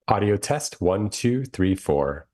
Audio test 1, 2, 3, 4.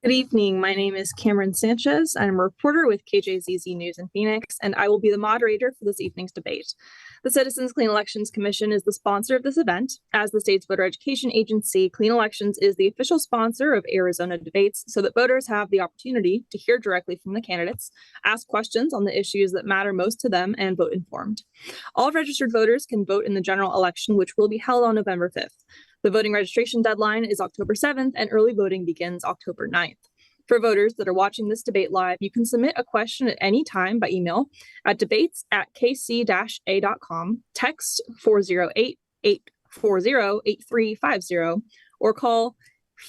Good evening. My name is Cameron Sanchez. I'm a reporter with KJZZ News in Phoenix, and I will be the moderator for this evening's debate. The Citizens Clean Elections Commission is the sponsor of this event. As the state's voter education agency, Clean Elections is the official sponsor of Arizona debates so that voters have the opportunity to hear directly from the candidates, ask questions on the issues that matter most to them, and vote informed. All registered voters can vote in the general election, which will be held on November 5th. The voting registration deadline is October 7th, and early voting begins October 9th. For voters that are watching this debate live, you can submit a question at any time by email at debates@kc-a.com, text 408-840-8350, or call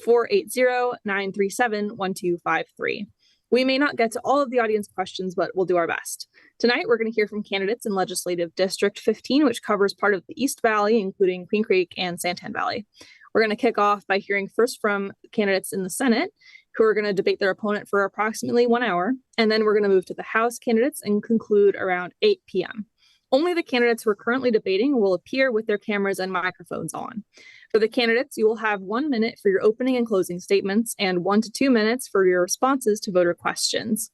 480-937-1253. We may not get to all of the audience questions, but we'll do our best. Tonight, we're going to hear from candidates in Legislative District 15, which covers part of the East Valley, including Queen Creek and Santan Valley. We're going to kick off by hearing first from candidates in the Senate, who are going to debate their opponent for approximately 1 hour. And then we're going to move to the House candidates and conclude around 8 p.m. Only the candidates who are currently debating will appear with their cameras and microphones on. For the candidates, you will have 1 minute for your opening and closing statements and 1 to 2 minutes for your responses to voter questions.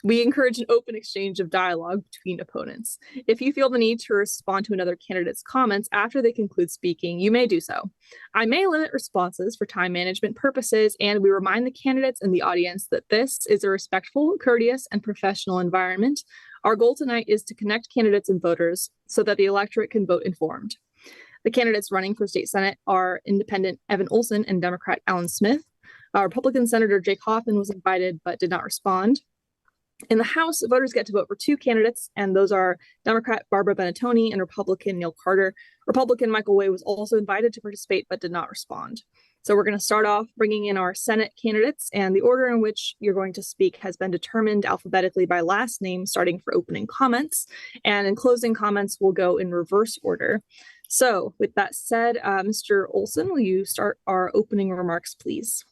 We encourage an open exchange of dialogue between opponents. If you feel the need to respond to another candidate's comments after they conclude speaking, you may do so. I may limit responses for time management purposes, and we remind the candidates and the audience that this is a respectful, courteous, and professional environment. Our goal tonight is to connect candidates and voters so that the electorate can vote informed. The candidates running for state senate are Independent Evan Olson and Democrat Alan Smith. Republican Senator Jake Hoffman was invited but did not respond. In the House, voters get to vote for 2 candidates, and those are Democrat Barbara Benetoni and Republican Neil Carter. Republican Michael Way was also invited to participate but did not respond. So we're going to start off bringing in our Senate candidates, and the order in which you're going to speak has been determined alphabetically by last name, starting for opening comments, and in closing comments, we'll go in reverse order. So with that said, Mr. Olson, will you start our opening remarks, please?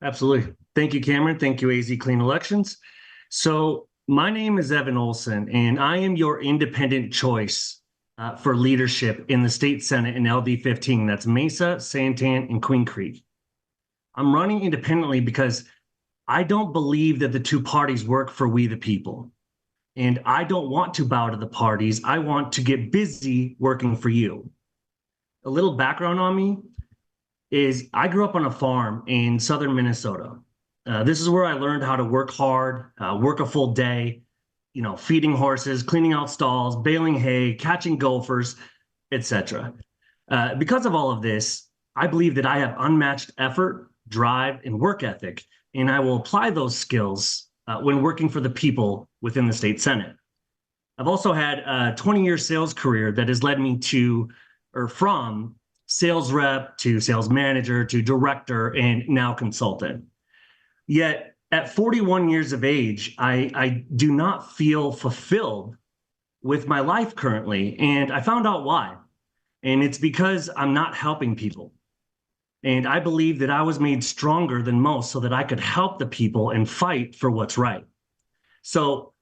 Absolutely. Thank you, Cameron. Thank you, AZ Clean Elections. So my name is Evan Olson, and I am your independent choice for leadership in the state Senate in LD15. That's Mesa, Santan, and Queen Creek. I'm running independently because I don't believe that the two parties work for we the people. And I don't want to bow to the parties. I want to get busy working for you. A little background on me is I grew up on a farm in southern Minnesota. This is where I learned how to work hard, work a full day, feeding horses, cleaning out stalls, baling hay, catching gophers, etc. Because of all of this, I believe that I have unmatched effort, drive, and work ethic, and I will apply those skills when working for the people within the state Senate. I've also had a 20-year sales career that has led me from sales rep to sales manager to director and now consultant. Yet at 41 years of age, I do not feel fulfilled with my life currently. And I found out why. And it's because I'm not helping people. And I believe that I was made stronger than most so that I could help the people and fight for what's right. So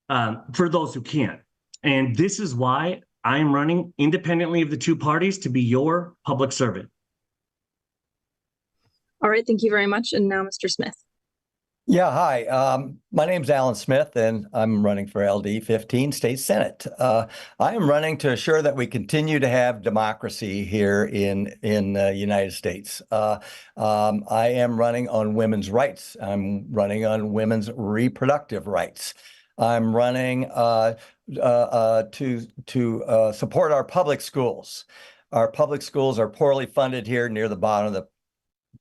for those who can't. And this is why I am running independently of the two parties to be your public servant. All right, thank you very much. And now Mr. Smith. Yeah, hi. My name's Alan Smith, and I'm running for LD15 State Senate. I am running to assure that we continue to have democracy here in the United States. I am running on women's rights. I'm running on women's reproductive rights. I'm running to support our public schools. Our public schools are poorly funded here near the bottom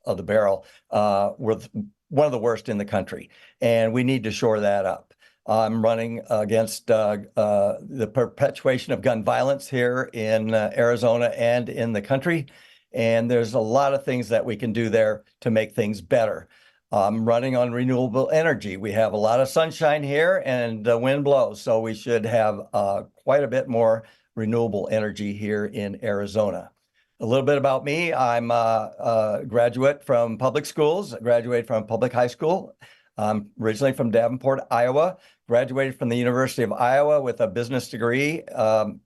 of the barrel. We're one of the worst in the country, and we need to shore that up. I'm running against the perpetuation of gun violence here in Arizona and in the country, and there's a lot of things that we can do there to make things better. I'm running on renewable energy. We have a lot of sunshine here, and the wind blows, so we should have quite a bit more renewable energy here in Arizona. A little bit about me. I'm a graduate from public schools, graduated from public high school. I'm originally from Davenport, Iowa, graduated from the University of Iowa with a business degree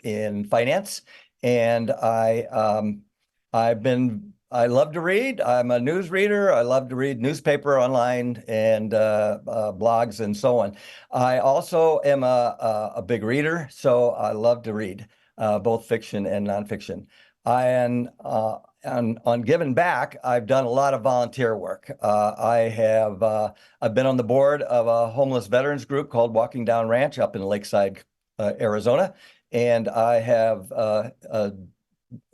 in finance. And I've been I love to read. I'm a news reader. I love to read newspaper online and blogs and so on. I also am a big reader, so I love to read both fiction and nonfiction. On giving back, I've done a lot of volunteer work. I've been on the board of a homeless veterans group called Walking Down Ranch up in Lakeside, Arizona, and I have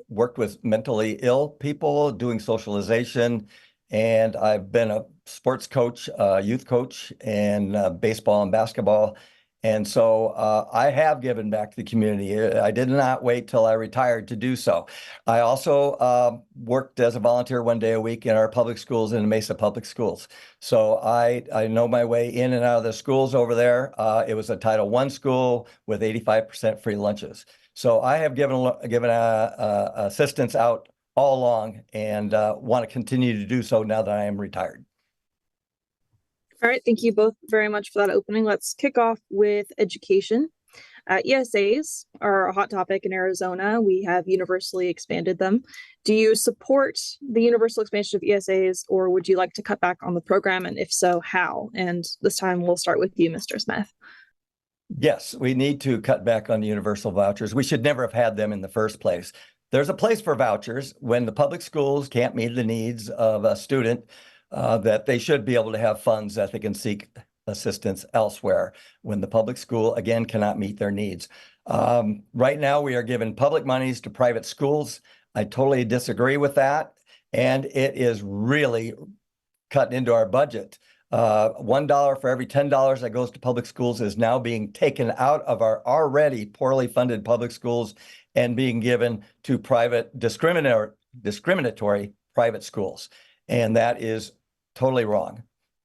worked with mentally ill people doing socialization, and I've been a sports coach, youth coach, and baseball and basketball. And so I have given back to the community. I did not wait till I retired to do so. I also worked as a volunteer 1 day a week in our public schools in the Mesa Public Schools. So I know my way in and out of the schools over there. It was a Title I school with 85% free lunches. So I have given assistance out all along and want to continue to do so now that I am retired. All right, thank you both very much for that opening. Let's kick off with education. ESAs are a hot topic in Arizona. We have universally expanded them. Do you support the universal expansion of ESAs, or would you like to cut back on the program? And if so, how? And this time we'll start with you, Mr. Smith. Yes, we need to cut back on the universal vouchers. We should never have had them in the first place. There's a place for vouchers when the public schools can't meet the needs of a student, that they should be able to have funds that they can seek assistance elsewhere when the public school, again, cannot meet their needs. Right now, we are giving public monies to private schools. I totally disagree with that. And it is really cutting into our budget. $1 for every $10 that goes to public schools is now being taken out of our already poorly funded public schools and being given to private discriminatory private schools. And that is totally wrong.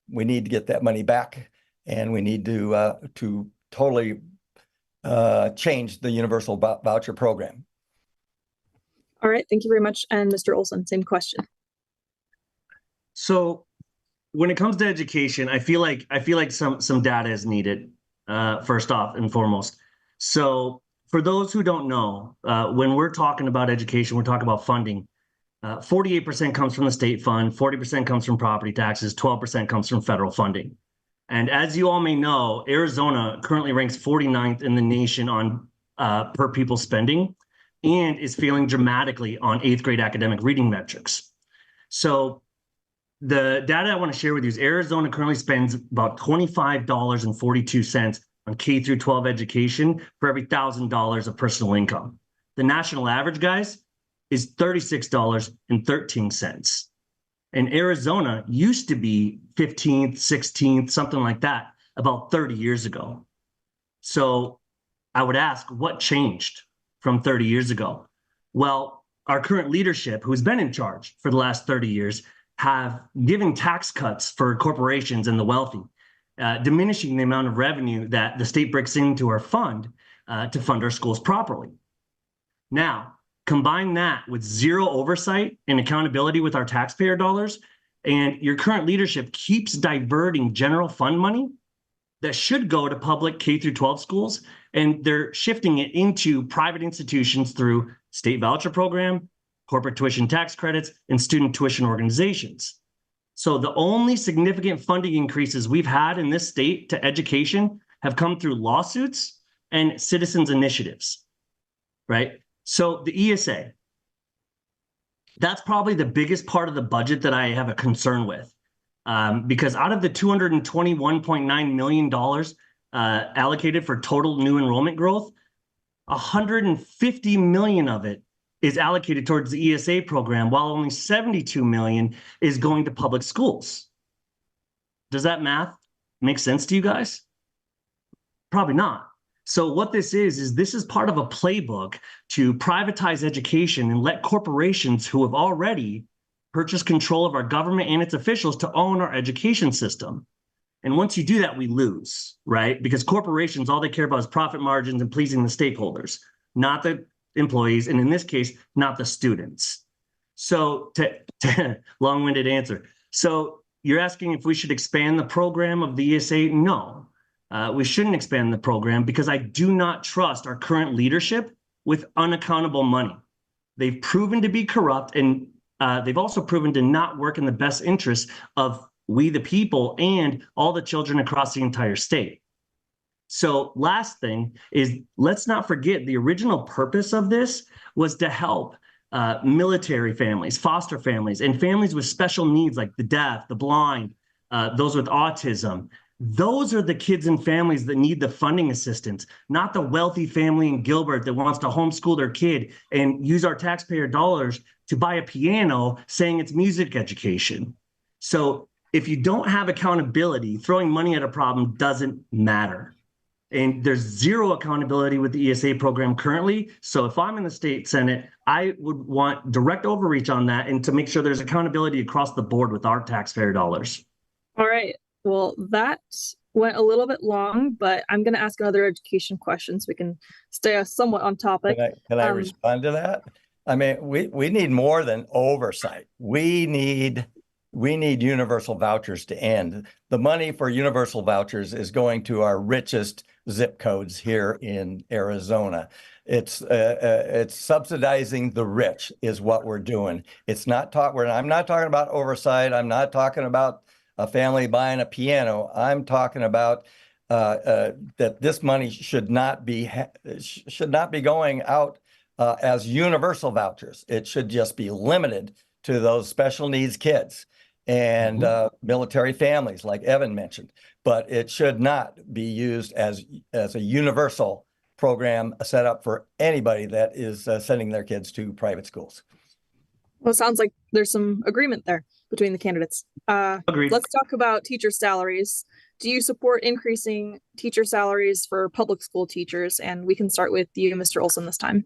We need to get that money back, and we need to totally change the universal voucher program. All right, thank you very much. And Mr. Olson, same question. So when it comes to education, I feel like some data is needed, first off and foremost. So for those who don't know, when we're talking about education, we're talking about funding. 48% comes from the state fund, 40% comes from property taxes, 12% comes from federal funding. And as you all may know, Arizona currently ranks 49th in the nation on per pupil spending and is failing dramatically on 8th grade academic reading metrics. So the data I want to share with you is Arizona currently spends about $25.42 on K through 12 education for every $1,000 of personal income. The national average, guys, is $36.13. And Arizona used to be 15th, 16th, something like that, about 30 years ago. So I would ask, what changed from 30 years ago? Well, our current leadership, who's been in charge for the last 30 years, have given tax cuts for corporations and the wealthy, diminishing the amount of revenue that the state brings into our fund to fund our schools properly. Now, combine that with zero oversight and accountability with our taxpayer dollars, and your current leadership keeps diverting general fund money that should go to public K through 12 schools, and they're shifting it into private institutions through state voucher program, corporate tuition tax credits, and student tuition organizations. So the only significant funding increases we've had in this state to education have come through lawsuits and citizens' initiatives, right? So the ESA, that's probably the biggest part of the budget that I have a concern with, because out of the $221.9 million allocated for total new enrollment growth, $150 million of it is allocated towards the ESA program, while only $72 million is going to public schools. Does that math make sense to you guys? Probably not. So what this is this is part of a playbook to privatize education and let corporations who have already purchased control of our government and its officials to own our education system. And once you do that, we lose, right? Because corporations, all they care about is profit margins and pleasing the stakeholders, not the employees, and in this case, not the students. So to long-winded answer. So you're asking if we should expand the program of the ESA? No. We shouldn't expand the program because I do not trust our current leadership with unaccountable money. They've proven to be corrupt, and they've also proven to not work in the best interest of we the people and all the children across the entire state. So last thing is, let's not forget the original purpose of this was to help military families, foster families, and families with special needs like the deaf, the blind, those with autism. Those are the kids and families that need the funding assistance, not the wealthy family in Gilbert that wants to homeschool their kid and use our taxpayer dollars to buy a piano saying it's music education. So if you don't have accountability, throwing money at a problem doesn't matter. And there's zero accountability with the ESA program currently. So if I'm in the state Senate, I would want direct overreach on that and to make sure there's accountability across the board with our taxpayer dollars. All right. Well, that went a little bit long, but I'm going to ask another education question so we can stay somewhat on topic. Can I respond to that? I mean, we need more than oversight. We need universal vouchers to end. The money for universal vouchers is going to our richest zip codes here in Arizona. It's subsidizing the rich is what we're doing. It's not I'm not talking about oversight. I'm not talking about a family buying a piano. I'm talking about that this money should not be going out as universal vouchers. It should just be limited to those special needs kids and military families, like Evan mentioned. But it should not be used as a universal program set up for anybody that is sending their kids to private schools. Well, it sounds like there's some agreement there between the candidates. Agreed. Let's talk about teacher salaries. Do you support increasing teacher salaries for public school teachers? And we can start with you, Mr. Olson, this time.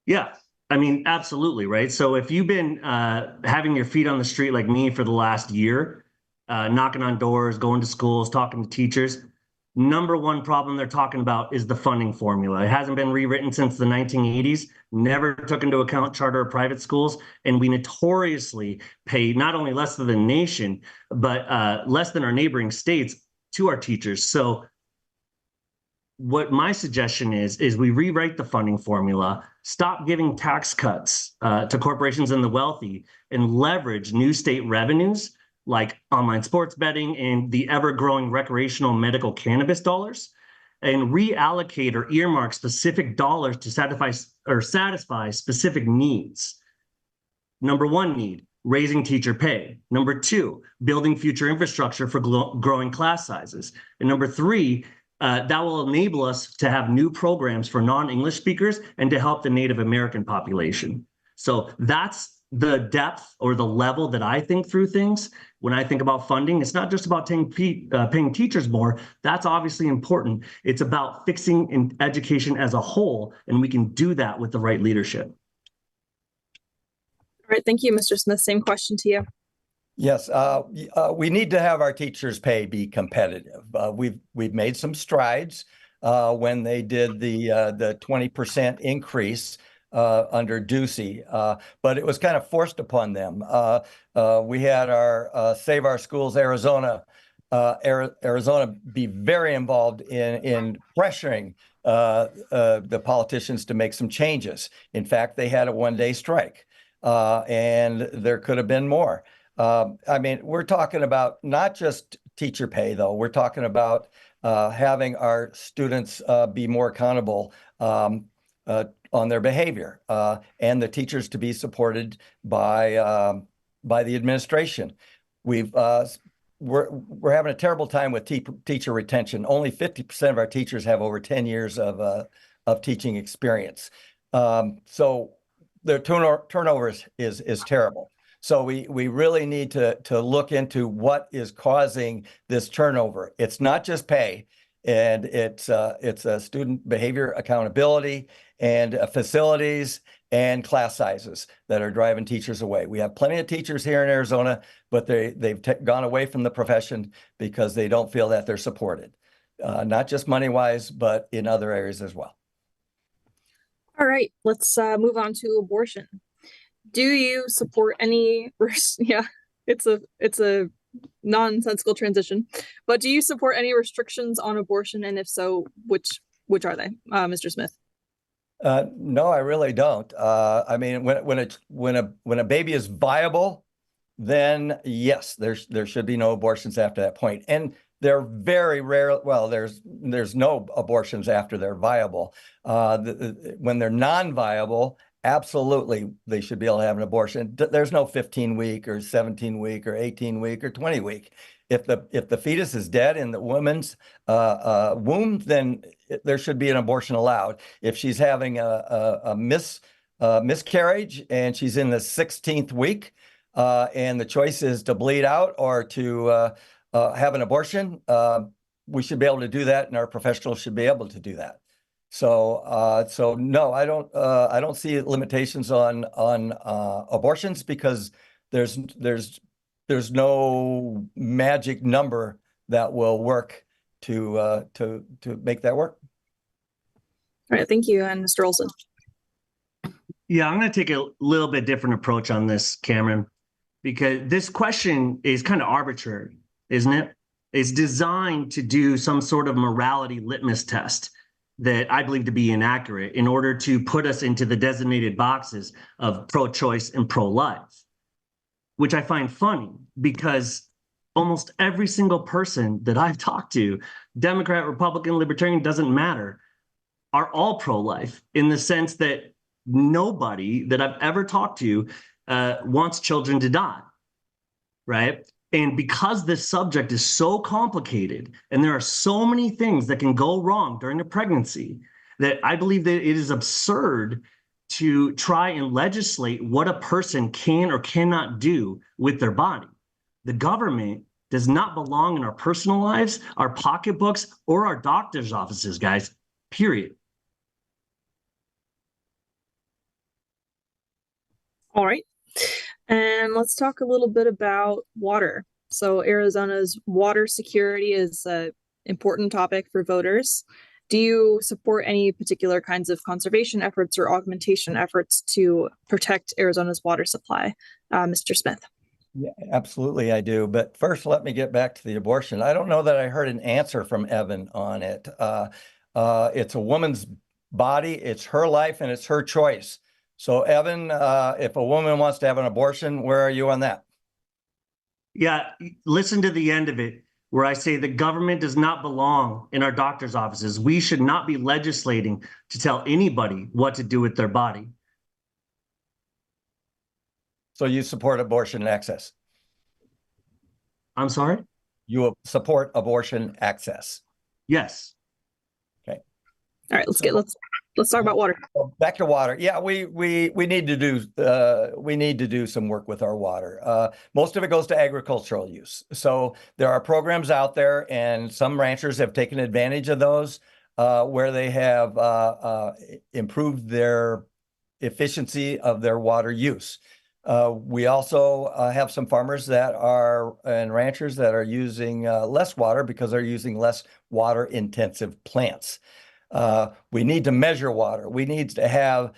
Yeah, I mean, absolutely, right? So if you've been having your feet on the street like me for the last year, knocking on doors, going to schools, talking to teachers, number one problem they're talking about is the funding formula. It hasn't been rewritten since the 1980s, never took into account charter or private schools, and we notoriously pay not only less than the nation, but less than our neighboring states to our teachers. So what my suggestion is we rewrite the funding formula, stop giving tax cuts to corporations and the wealthy, and leverage new state revenues like online sports betting and the ever-growing recreational medical cannabis dollars, and reallocate or earmark specific dollars to satisfy specific needs. Number one need, raising teacher pay. Number two, building future infrastructure for growing class sizes. And number three, that will enable us to have new programs for non-English speakers and to help the Native American population. So that's the depth or the level that I think through things. When I think about funding, it's not just about paying teachers more. That's obviously important. It's about fixing education as a whole, and we can do that with the right leadership. All right, thank you, Mr. Smith. Same question to you. Yes, we need to have our teachers' pay be competitive. We've made some strides when they did the 20% increase under Ducey, but it was kind of forced upon them. We had our Save Our Schools Arizona be very involved in pressuring the politicians to make some changes. In fact, they had a one-day strike, and there could have been more. I mean, we're talking about not just teacher pay, though. We're talking about having our students be more accountable on their behavior, and the teachers to be supported by the administration. We're having a terrible time with teacher retention. Only 50% of our teachers have over 10 years of teaching experience. So the turnover is terrible. So we really need to look into what is causing this turnover. It's not just pay, and it's a student behavior accountability and facilities and class sizes that are driving teachers away. We have plenty of teachers here in Arizona, but they've gone away from the profession because they don't feel that they're supported, not just money-wise, but in other areas as well. All right, let's move on to abortion. Do you support any? Yeah, it's a nonsensical transition, but do you support any restrictions on abortion? And if so, which are they, Mr. Smith? No, I really don't. I mean, when a baby is viable, then yes, there should be no abortions after that point. And they're very rare. Well, there's no abortions after they're viable. When they're non-viable, absolutely, they should be able to have an abortion. There's no 15-week or 17-week or 18-week or 20-week. If the fetus is dead in the woman's womb, then there should be an abortion allowed. If she's having a miscarriage and she's in the 16th week, and the choice is to bleed out or to have an abortion, we should be able to do that, and our professionals should be able to do that. So no, I don't see limitations on abortions, because there's no magic number that will work to make that work. All right, thank you. And Mr. Olson. Yeah, I'm going to take a little bit different approach on this, Cameron, because this question is kind of arbitrary, isn't it? It's designed to do some sort of morality litmus test that I believe to be inaccurate in order to put us into the designated boxes of pro-choice and pro-life, which I find funny because almost every single person that I've talked to, Democrat, Republican, Libertarian, doesn't matter, are all pro-life, in the sense that nobody that I've ever talked to wants children to die, right? And because this subject is so complicated and there are so many things that can go wrong during a pregnancy, that I believe that it is absurd to try and legislate what a person can or cannot do with their body. The government does not belong in our personal lives, our pocketbooks, or our doctor's offices, guys, period. All right. And let's talk a little bit about water. So Arizona's water security is an important topic for voters. Do you support any particular kinds of conservation efforts or augmentation efforts to protect Arizona's water supply? Mr. Smith. Yeah, absolutely, I do. But first, let me get back to the abortion. I don't know that I heard an answer from Evan on it. It's a woman's body, it's her life, and it's her choice. So, Evan, if a woman wants to have an abortion, where are you on that? Yeah, listen to the end of it, where I say the government does not belong in our doctor's offices. We should not be legislating to tell anybody what to do with their body. So you support abortion access? I'm sorry? You support abortion access? Yes. Okay. All right, let's talk about water. Back to water. Yeah, we need to do some work with our water. Most of it goes to agricultural use. So there are programs out there, and some ranchers have taken advantage of those, where they have improved their efficiency of their water use. We also have some farmers and ranchers that are using less water because they're using less water-intensive plants. We need to measure water. We need to have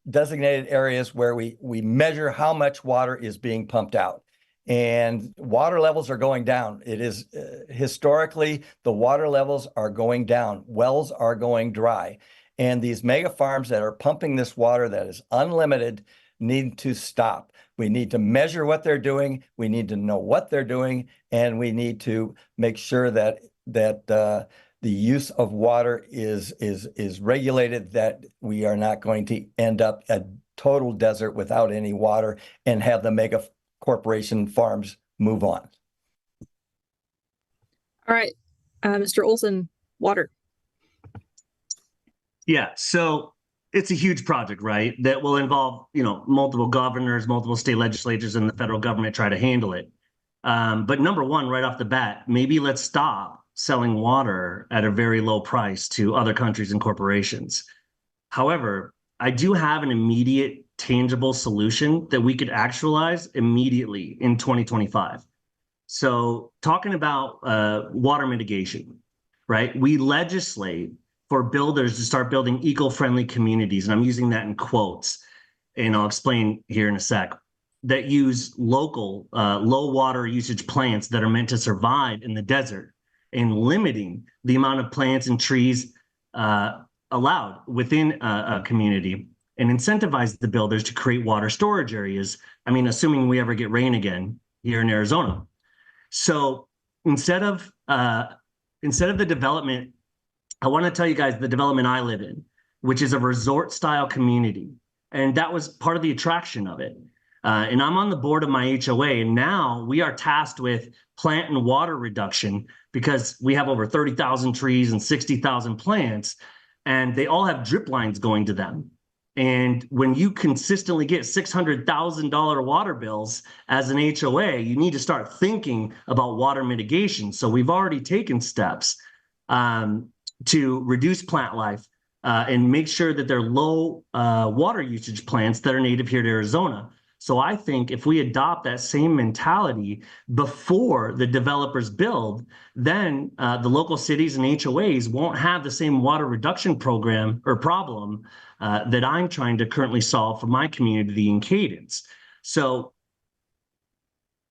designated areas where we measure how much water is being pumped out. And water levels are going down. It is historically, the water levels are going down. Wells are going dry. And these mega farms that are pumping this water that is unlimited need to stop. We need to measure what they're doing. We need to know what they're doing. And we need to make sure that the use of water is regulated, that we are not going to end up a total desert without any water and have the mega corporation farms move on. All right, Mr. Olson, water. Yeah, so it's a huge project, right? That will involve, multiple governors, multiple state legislatures, and the federal government try to handle it. But number one, right off the bat, maybe let's stop selling water at a very low price to other countries and corporations. However, I do have an immediate, tangible solution that we could actualize immediately in 2025. So talking about water mitigation, right? We legislate for builders to start building eco-friendly communities, and I'm using that in quotes, and I'll explain here in a sec, that use local, low water usage plants that are meant to survive in the desert, and limiting the amount of plants and trees allowed within a community and incentivize the builders to create water storage areas. I mean, assuming we ever get rain again here in Arizona. So instead of the development, I want to tell you guys the development I live in, which is a resort style community. And that was part of the attraction of it. And I'm on the board of my HOA, and now we are tasked with plant and water reduction because we have over 30,000 trees and 60,000 plants, and they all have drip lines going to them. And when you consistently get $600,000 water bills as an HOA, you need to start thinking about water mitigation. So we've already taken steps to reduce plant life and make sure that they're low water usage plants that are native here to Arizona. So I think if we adopt that same mentality before the developers build, then the local cities and HOAs won't have the same water reduction program or problem that I'm trying to currently solve for my community in Cadence. So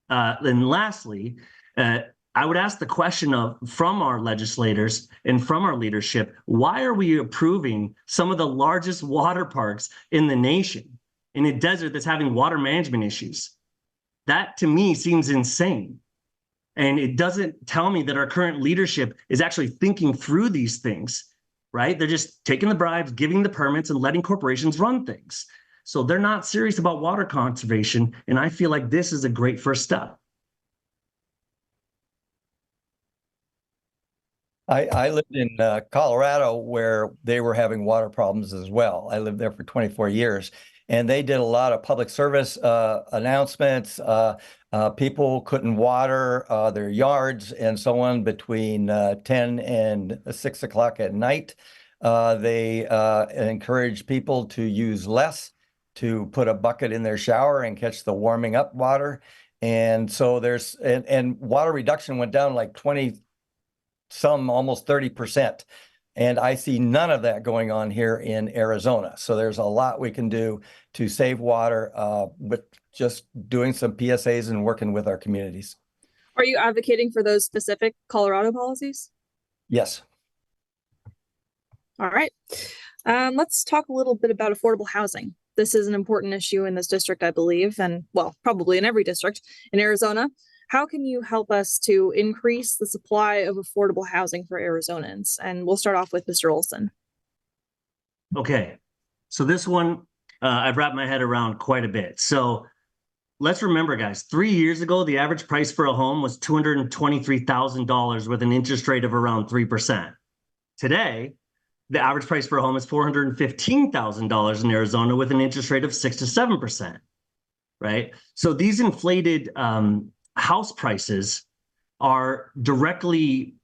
then lastly, I would ask the question from our legislators and from our leadership, why are we approving some of the largest water parks in the nation in a desert that's having water management issues? That to me seems insane. And it doesn't tell me that our current leadership is actually thinking through these things, right? They're just taking the bribes, giving the permits, and letting corporations run things. So they're not serious about water conservation. And I feel like this is a great first step. I lived in Colorado where they were having water problems as well. I lived there for 24 years, and they did a lot of public service announcements. People couldn't water their yards and so on between 10 and 6 o'clock at night. They encouraged people to use less, to put a bucket in their shower and catch the warming up water. And so and water reduction went down like 20, some almost 30%. And I see none of that going on here in Arizona. So there's a lot we can do to save water with just doing some PSAs and working with our communities. Are you advocating for those specific Colorado policies? Yes. All right. Let's talk a little bit about affordable housing. This is an important issue in this district, I believe, and well, probably in every district in Arizona. How can you help us to increase the supply of affordable housing for Arizonans? And we'll start off with Mr. Olson. Okay, so this one, I've wrapped my head around quite a bit. So let's remember, guys, 3 years ago, the average price for a home was $223,000 with an interest rate of around 3%. Today, the average price for a home is $415,000 in Arizona with an interest rate of 6 to 7%, right? So these inflated house prices are directly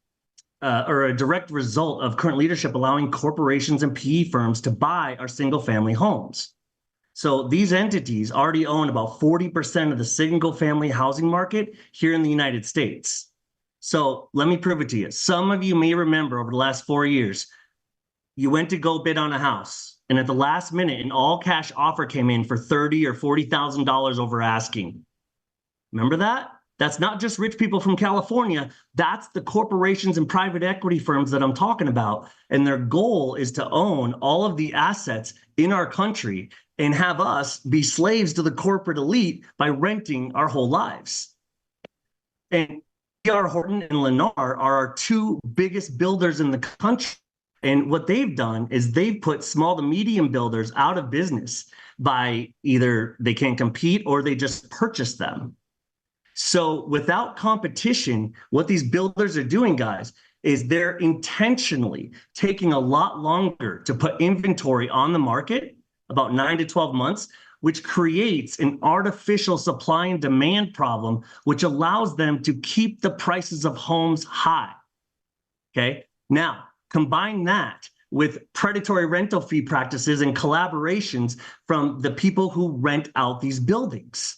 or a direct result of current leadership allowing corporations and PE firms to buy our single family homes. So these entities already own about 40% of the single family housing market here in the United States. So let me prove it to you. Some of you may remember over the last 4 years, you went to go bid on a house, and at the last minute, an all cash offer came in for $30,000 or $40,000 over asking. Remember that? That's not just rich people from California. That's the corporations and private equity firms that I'm talking about. And their goal is to own all of the assets in our country and have us be slaves to the corporate elite by renting our whole lives. And D.R. Horton and Lennar are our two biggest builders in the country. And what they've done is they've put small to medium builders out of business by either they can't compete or they just purchase them. So without competition, what these builders are doing, guys, is they're intentionally taking a lot longer to put inventory on the market, about 9 to 12 months, which creates an artificial supply and demand problem, which allows them to keep the prices of homes high. Okay, now combine that with predatory rental fee practices and collaborations from the people who rent out these buildings.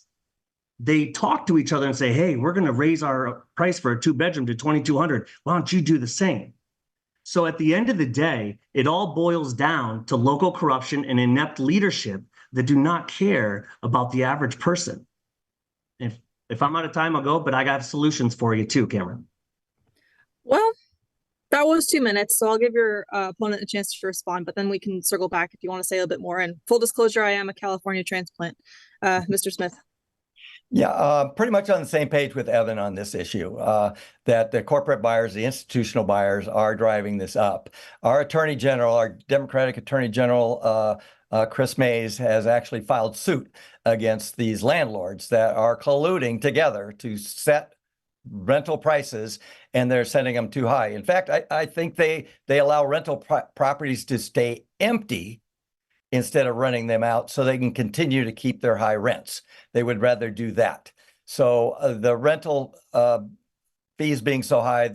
They talk to each other and say, hey, we're going to raise our price for a 2-bedroom to $2,200. Why don't you do the same? So at the end of the day, it all boils down to local corruption and inept leadership that do not care about the average person. If I'm out of time, I'll go, but I got solutions for you too, Cameron. Well, That was 2 minutes, so I'll give your opponent a chance to respond, but then we can circle back if you want to say a bit more. And full disclosure, I am a California transplant. Mr. Smith. Yeah, pretty much on the same page with Evan on this issue, that the corporate buyers, the institutional buyers are driving this up. Our Attorney General, our Democratic Attorney General, Chris Mays, has actually filed suit against these landlords that are colluding together to set rental prices, and they're setting them too high. In fact, I think they allow rental properties to stay empty instead of renting them out so they can continue to keep their high rents. They would rather do that. So the rental fees being so high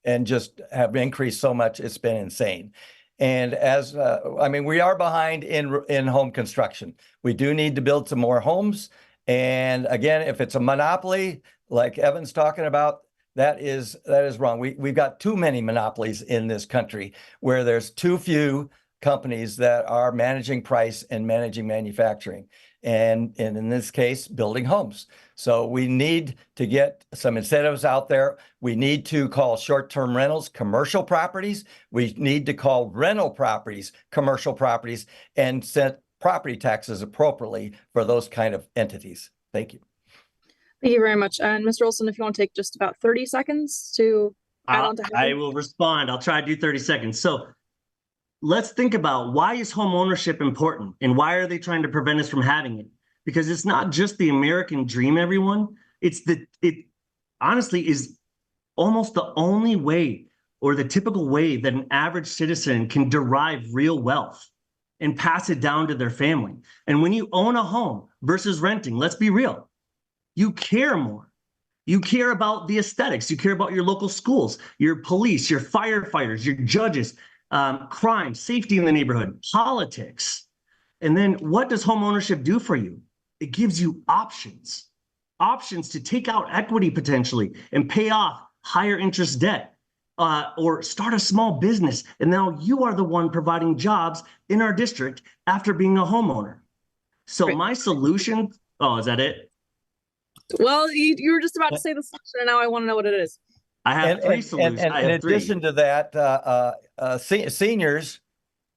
and just have increased so much, it's been insane. And as I mean, we are behind in home construction. We do need to build some more homes. And again, if it's a monopoly, like Evan's talking about, that is wrong. We've got too many monopolies in this country where there's too few companies that are managing price and managing manufacturing, and in this case, building homes. So we need to get some incentives out there. We need to call short-term rentals commercial properties. We need to call rental properties commercial properties and set property taxes appropriately for those kind of entities. Thank you. Thank you very much. And Mr. Olson, if you want to take just about 30 seconds to add on to I will respond. I'll try to do 30 seconds. So let's think about, why is home ownership important and why are they trying to prevent us from having it? Because it's not just the American dream, everyone. It honestly is almost the only way, or the typical way, that an average citizen can derive real wealth and pass it down to their family. And when you own a home versus renting, let's be real, you care more. You care about the aesthetics. You care about your local schools, your police, your firefighters, your judges, crime, safety in the neighborhood, politics. And then what does home ownership do for you? It gives you options to take out equity potentially and pay off higher interest debt, or start a small business. And now you are the one providing jobs in our district after being a homeowner. So Great. My solution, is that it? Well, you were just about to say the solution, and now I want to know what it is. I have three solutions. And in addition to that, seniors,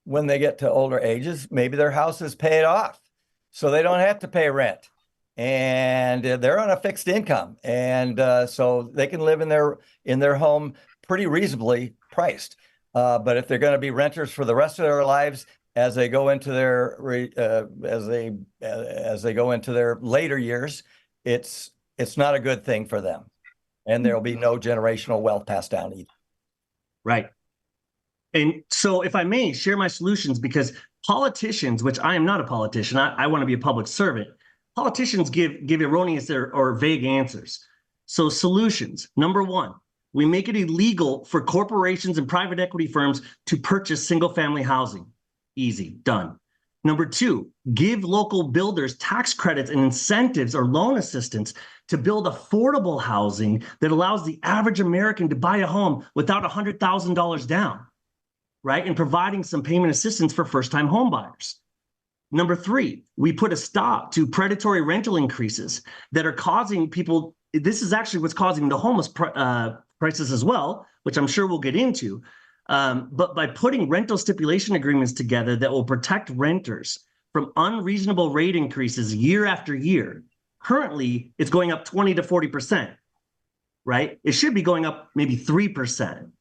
when they get to older ages, maybe their house is paid off, so they don't have to pay rent, and they're on a fixed income, and so they can live in their home pretty reasonably priced. But if they're going to be renters for the rest of their lives, as they go into their as they go into their later years, it's not a good thing for them. And there will be no generational wealth passed down either. Right. And so if I may share my solutions, because politicians, which I am not a politician, I want to be a public servant. Politicians give erroneous or vague answers. So solutions, number one, we make it illegal for corporations and private equity firms to purchase single family housing. Easy, done. Number two, give local builders tax credits and incentives or loan assistance to build affordable housing that allows the average American to buy a home without $100,000 down, right? And providing some payment assistance for first-time home buyers. Number three, we put a stop to predatory rental increases that are causing people, this is actually what's causing the homeless crisis as well, which I'm sure we'll get into. But by putting rental stipulation agreements together that will protect renters from unreasonable rate increases year after year, currently it's going up 20 to 40%, right? It should be going up maybe 3%.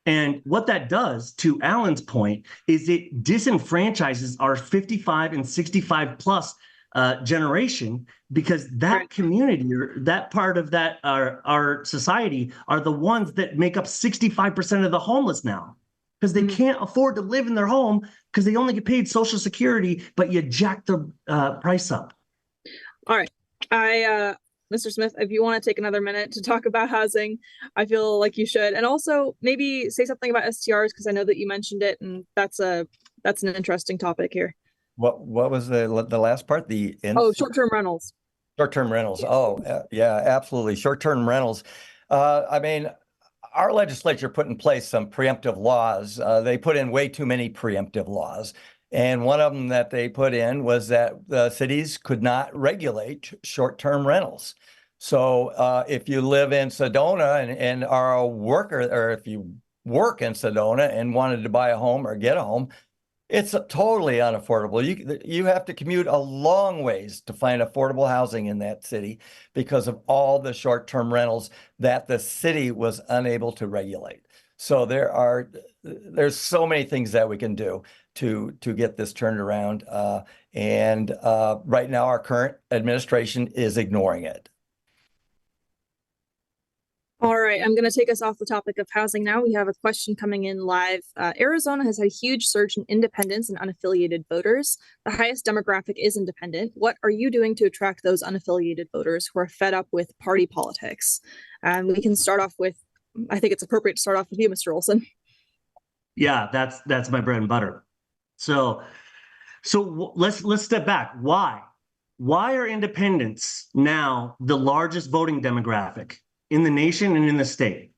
And what that does, to Alan's point, is it disenfranchises our 55 and 65 plus generation, because that community, or that part of that our society, are the ones that make up 65% of the homeless now, because they can't afford to live in their home because they only get paid Social Security, but you jack the price up. All right. Mr. Smith, if you want to take another minute to talk about housing, I feel like you should. And also maybe say something about STRs, because I know that you mentioned it, and that's an interesting topic here. What was the last part? Short-term rentals. Short-term rentals. Oh, yeah, absolutely. Short-term rentals. I mean, our legislature put in place some preemptive laws. They put in way too many preemptive laws. And one of them that they put in was that the cities could not regulate short-term rentals. So if you live in Sedona and are a worker, or if you work in Sedona and wanted to buy a home or get a home, it's totally unaffordable. You have to commute a long ways to find affordable housing in that city because of all the short-term rentals that the city was unable to regulate. So there's so many things that we can do to get this turned around. And right now, our current administration is ignoring it. All right, I'm going to take us off the topic of housing now. We have a question coming in live. Arizona has had a huge surge in independents and unaffiliated voters. The highest demographic is independent. What are you doing to attract those unaffiliated voters who are fed up with party politics? We can start off with, I think it's appropriate to start off with you, Mr. Olson. Yeah, that's my bread and butter. So let's step back. Why are independents now the largest voting demographic in the nation and in the state?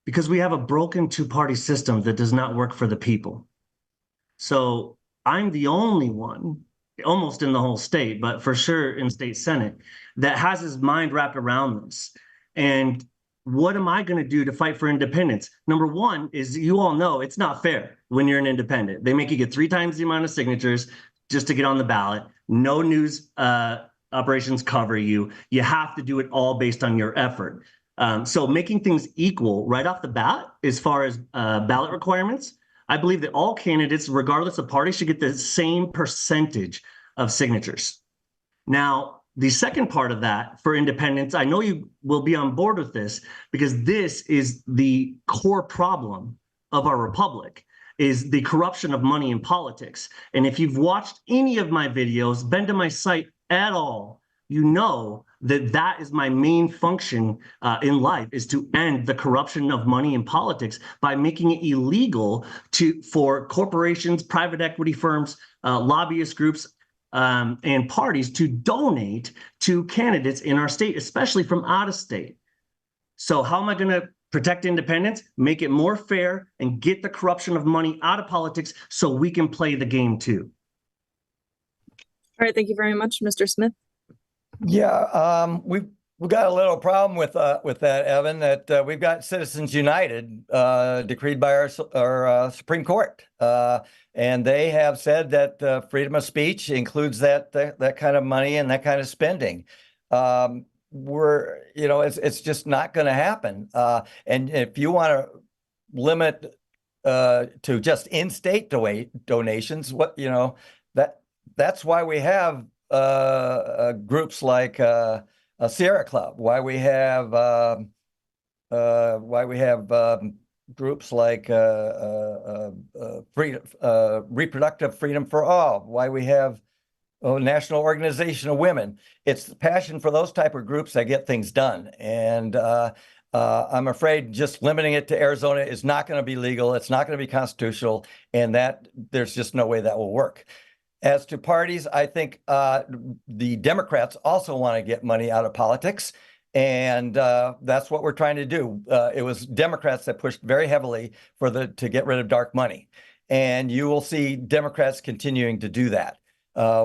Because we have a broken two-party system that does not work for the people. So I'm the only one, almost in the whole state, but for sure in state Senate, that has his mind wrapped around this. And what am I going to do to fight for independence? Number one is, you all know it's not fair when you're an independent. They make you get 3 times the amount of signatures just to get on the ballot. No news operations cover you. You have to do it all based on your effort. So making things equal right off the bat, as far as ballot requirements, I believe that all candidates, regardless of party, should get the same percentage of signatures. Now, the second part of that for independents, I know you will be on board with this, because this is the core problem of our republic, is the corruption of money in politics. And if you've watched any of my videos, been to my site at all, you know that that is my main function in life, is to end the corruption of money in politics by making it illegal for corporations, private equity firms, lobbyist groups, and parties to donate to candidates in our state, especially from out of state. So how am I going to protect independence, make it more fair, and get the corruption of money out of politics so we can play the game too? All right, thank you very much, Mr. Smith. Yeah, we've got a little problem with that, Evan. That we've got Citizens United decreed by our Supreme Court, and they have said that freedom of speech includes that kind of money and that kind of spending. It's just not going to happen. And if you want to limit to just in-state donations, that's wha we have groups like Sierra Club, why we have groups like Reproductive Freedom for All, why we have National Organization of Women. It's the passion for those type of groups that get things done. And I'm afraid just limiting it to Arizona is not going to be legal. It's not going to be constitutional, and that there's just no way that will work. As to parties, I think the Democrats also want to get money out of politics, and that's what we're trying to do. It was Democrats that pushed very heavily to get rid of dark money, and you will see Democrats continuing to do that.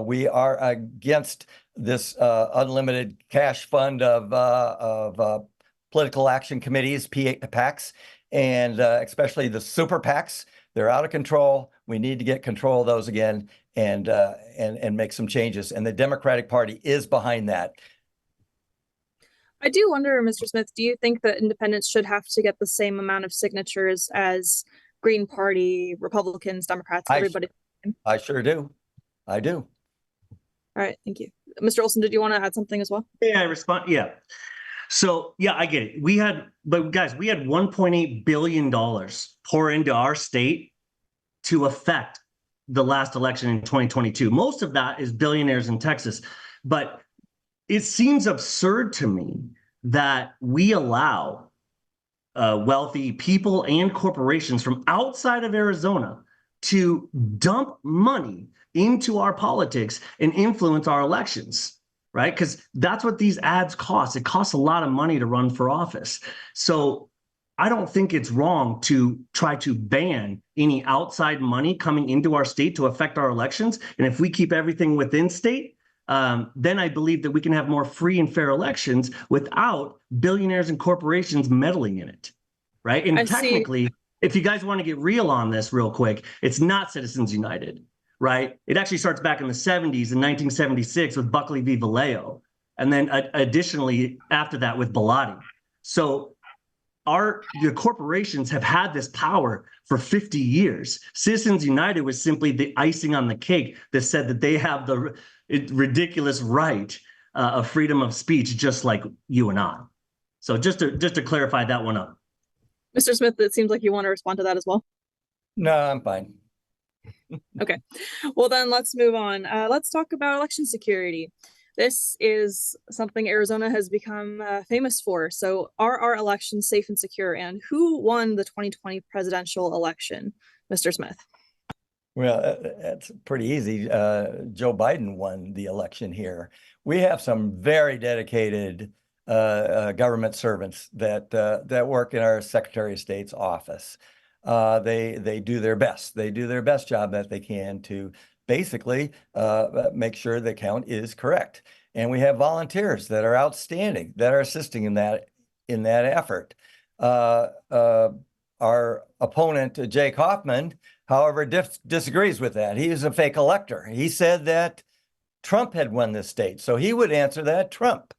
We are against this unlimited cash fund of political action committees, PACs, and especially the super PACs. They're out of control. We need to get control of those again and make some changes. And the Democratic Party is behind that. I do wonder, Mr. Smith, do you think that independents should have to get the same amount of signatures as Green Party, Republicans, Democrats, everybody? I sure do. I do. All right, thank you. Mr. Olson, did you want to add something as well? Yeah, I respond. Yeah. So, yeah, I get it. But guys, we had $1.8 billion pour into our state to affect the last election in 2022. Most of that is billionaires in Texas. But it seems absurd to me that we allow wealthy people and corporations from outside of Arizona to dump money into our politics and influence our elections, right? Because that's what these ads cost. It costs a lot of money to run for office. So I don't think it's wrong to try to ban any outside money coming into our state to affect our elections. And if we keep everything within state, then I believe that we can have more free and fair elections without billionaires and corporations meddling in it, right? And I see. technically, if you guys want to get real on this real quick, it's not Citizens United, right? It actually starts back in the 70s in 1976 with Buckley v. Vallejo. And then additionally, after that with Bilotti. So the corporations have had this power for 50 years. Citizens United was simply the icing on the cake that said that they have the ridiculous right of freedom of speech, just like you and I. So just to clarify that one up. Mr. Smith, it seems like you want to respond to that as well. No, I'm fine. Okay, well then let's move on. Let's talk about election security. This is something Arizona has become famous for. So are our elections safe and secure? And who won the 2020 presidential election, Mr. Smith? Well, it's pretty easy. Joe Biden won the election here. We have some very dedicated government servants that work in our Secretary of State's office. They do their best. They do their best job that they can to basically make sure the count is correct. And we have volunteers that are outstanding, that are assisting in that effort. Our opponent, Jake Hoffman, however, disagrees with that. He is a fake elector. He said that Trump had won this state, so he would answer that Trump.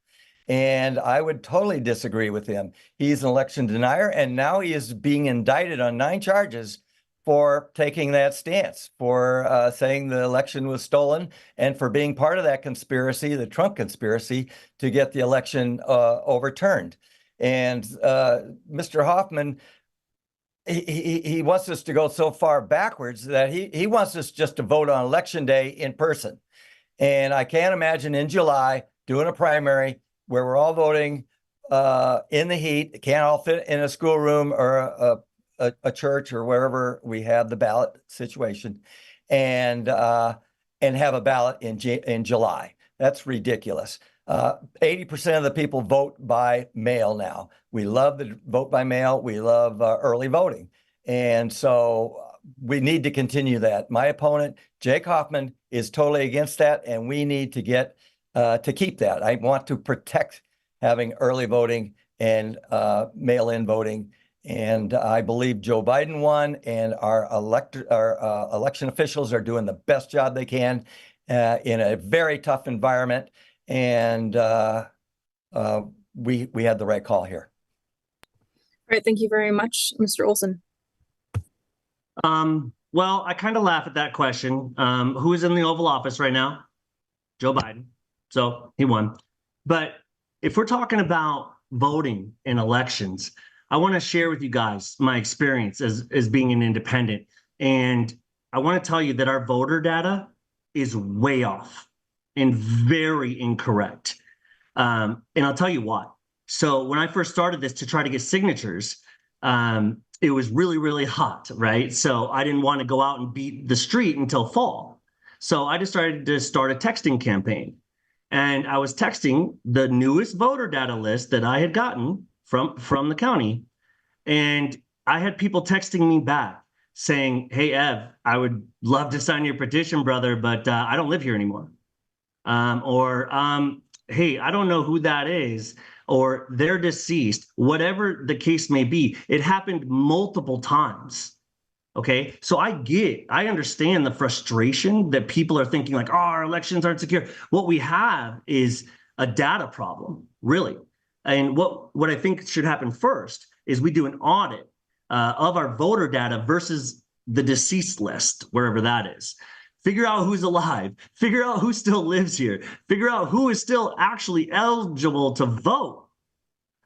And I would totally disagree with him. He's an election denier, and now he is being indicted on 9 charges for taking that stance, for saying the election was stolen, and for being part of that conspiracy, the Trump conspiracy, to get the election overturned. And Mr. Hoffman, he wants us to go so far backwards that he wants us just to vote on election day in person. And I can't imagine in July doing a primary where we're all voting in the heat, can't all fit in a schoolroom or a church or wherever we have the ballot situation, and have a ballot in July. That's ridiculous. 80% of the people vote by mail now. We love the vote by mail. We love early voting. And so we need to continue that. My opponent, Jake Hoffman, is totally against that, and we need to get to keep that. I want to protect having early voting and mail-in voting. And I believe Joe Biden won, and our election officials are doing the best job they can in a very tough environment. And we had the right call here. All right, thank you very much, Mr. Olson. Well, I kind of laugh at that question. Who is in the Oval Office right now? Joe Biden. So he won. But if we're talking about voting in elections, I want to share with you guys my experience as being an independent. And I want to tell you that our voter data is way off and very incorrect. And I'll tell you why. So when I first started this to try to get signatures, it was really, really hot, right? So I didn't want to go out and beat the street until fall. So I decided to start a texting campaign. And I was texting the newest voter data list that I had gotten from the county. And I had people texting me back saying, "Hey, Ev, I would love to sign your petition, brother, but I don't live here anymore." Hey, I don't know who that is, or they're deceased, whatever the case may be. It happened multiple times. Okay, so I understand the frustration that people are thinking like, oh, our elections aren't secure. What we have is a data problem, really. And what I think should happen first is we do an audit of our voter data versus the deceased list, wherever that is. Figure out who's alive, figure out who still lives here, figure out who is still actually eligible to vote.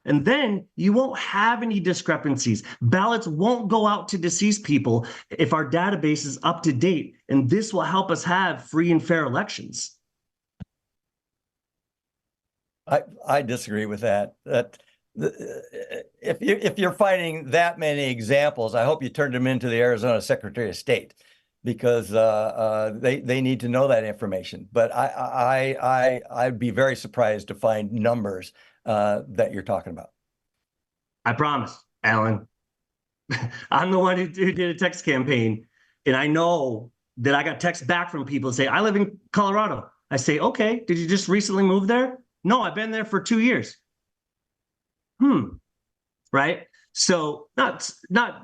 And then you won't have any discrepancies. Ballots won't go out to deceased people if our database is up to date. And this will help us have free and fair elections. I disagree with that. If you're finding that many examples, I hope you turned them into the Arizona Secretary of State, because they need to know that information. But I'd be very surprised to find numbers that you're talking about. I promise, Alan. I'm the one who did a text campaign, and I know that I got texts back from people that say, "I live in Colorado. I say, okay, did you just recently move there? No, I've been there for 2 years. Right? So not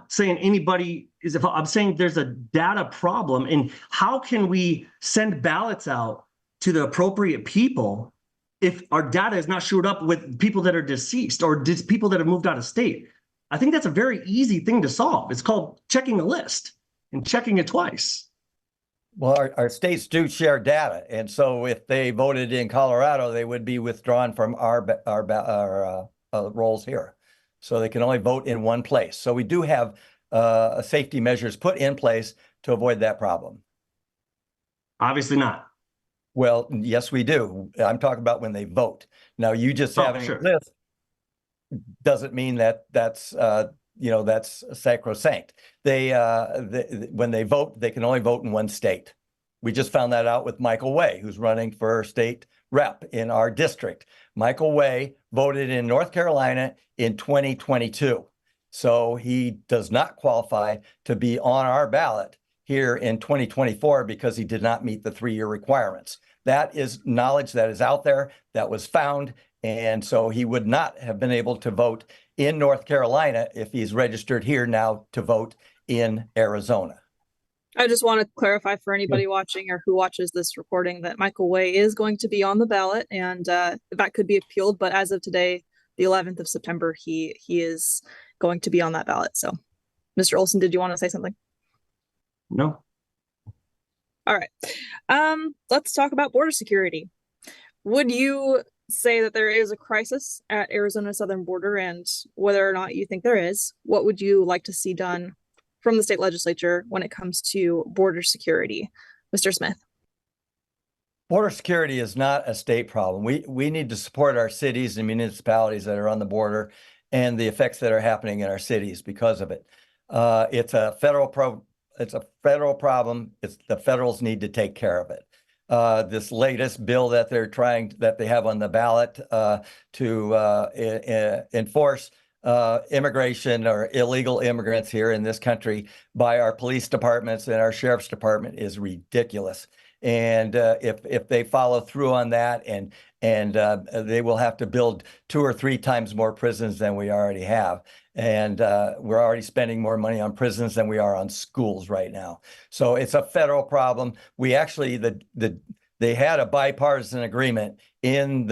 saying anybody is, if I'm saying there's a data problem, and how can we send ballots out to the appropriate people if our data is not showed up with people that are deceased or people that have moved out of state? I think that's a very easy thing to solve. It's called checking a list and checking it twice. Well, our states do share data, and so if they voted in Colorado, they would be withdrawn from our rolls here. So they can only vote in one place. So we do have safety measures put in place to avoid that problem. Obviously not. Well, yes, we do. I'm talking about when they vote. Now, you just having a list doesn't mean that that's sacrosanct. When they vote, they can only vote in one state. We just found that out with Michael Way, who's running for state rep in our district. Michael Way voted in North Carolina in 2022. So he does not qualify to be on our ballot here in 2024 because he did not meet the 3-year requirements. That is knowledge that is out there, that was found. And so he would not have been able to vote in North Carolina if he's registered here now to vote in Arizona. I just want to clarify for anybody watching or who watches this recording that Michael Way is going to be on the ballot, and that could be appealed. But as of today, the 11th of September, he is going to be on that ballot. So, Mr. Olson, did you want to say something? No. All right. Let's talk about border security. Would you say that there is a crisis at Arizona's southern border, and whether or not you think there is, what would you like to see done from the state legislature when it comes to border security? Mr. Smith. Border security is not a state problem. We need to support our cities and municipalities that are on the border and the effects that are happening in our cities because of it. It's a federal problem. The federals need to take care of it. This latest bill that they have on the ballot to enforce immigration or illegal immigrants here in this country by our police departments and our sheriff's department is ridiculous. And if they follow through on that, and they will have to build 2 or 3 times more prisons than we already have. And we're already spending more money on prisons than we are on schools right now. So it's a federal problem. We actually, they had a bipartisan agreement in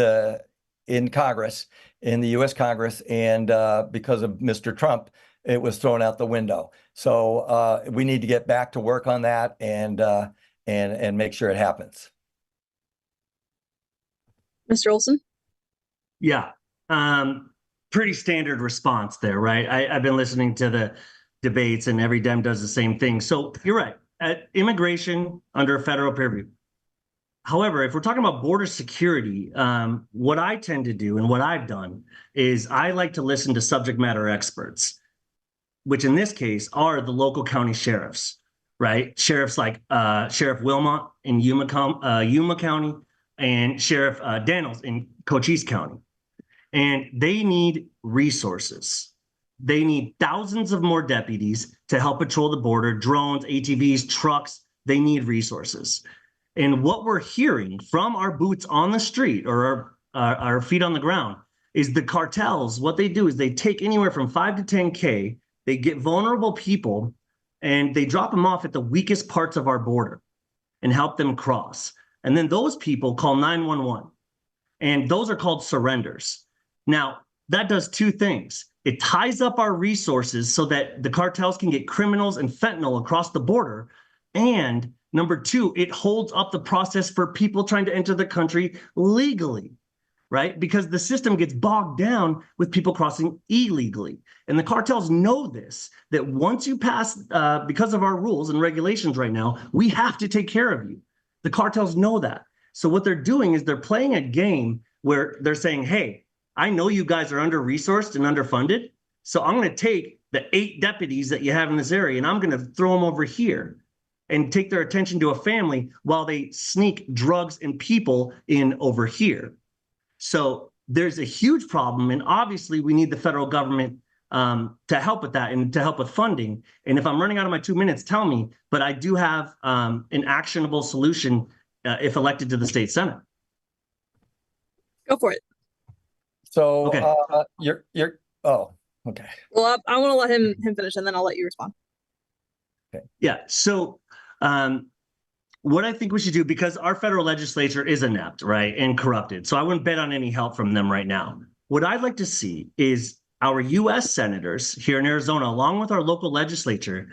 Congress, in the U.S. Congress, and because of Mr. Trump, it was thrown out the window. So we need to get back to work on that and make sure it happens. Mr. Olson? Yeah. Pretty standard response there, right? I've been listening to the debates and every Dem does the same thing. So you're right. Immigration under federal purview. However, if we're talking about border security, what I tend to do and what I've done is I like to listen to subject matter experts, which in this case are the local county sheriffs, right? Sheriffs like Sheriff Wilmot in Yuma County and Sheriff Daniels in Cochise County. And they need resources. They need thousands of more deputies to help patrol the border, drones, ATVs, trucks. They need resources. And what we're hearing from our boots on the street or our feet on the ground is the cartels. What they do is they take anywhere from 5 to 10K. They get vulnerable people and they drop them off at the weakest parts of our border and help them cross. And then those people call 911. And those are called surrenders. Now, that does 2 things. It ties up our resources so that the cartels can get criminals and fentanyl across the border. And number 2, it holds up the process for people trying to enter the country legally, right? Because the system gets bogged down with people crossing illegally. And the cartels know this, that once you pass, because of our rules and regulations right now, we have to take care of you. The cartels know that. So what they're doing is they're playing a game where they're saying, hey, I know you guys are under-resourced and underfunded, so I'm going to take the 8 deputies that you have in this area and I'm going to throw them over here and take their attention to a family while they sneak drugs and people in over here. So there's a huge problem, and obviously we need the federal government to help with that and to help with funding. And if I'm running out of my 2 minutes, tell me, but I do have an actionable solution if elected to the state Senate. Go for it. So Okay. oh, okay. Well, I want to let him finish, and then I'll let you respond. Yeah. So what I think we should do, because our federal legislature is inept, right, and corrupted, so I wouldn't bet on any help from them right now. What I'd like to see is our U.S. senators here in Arizona, along with our local legislature,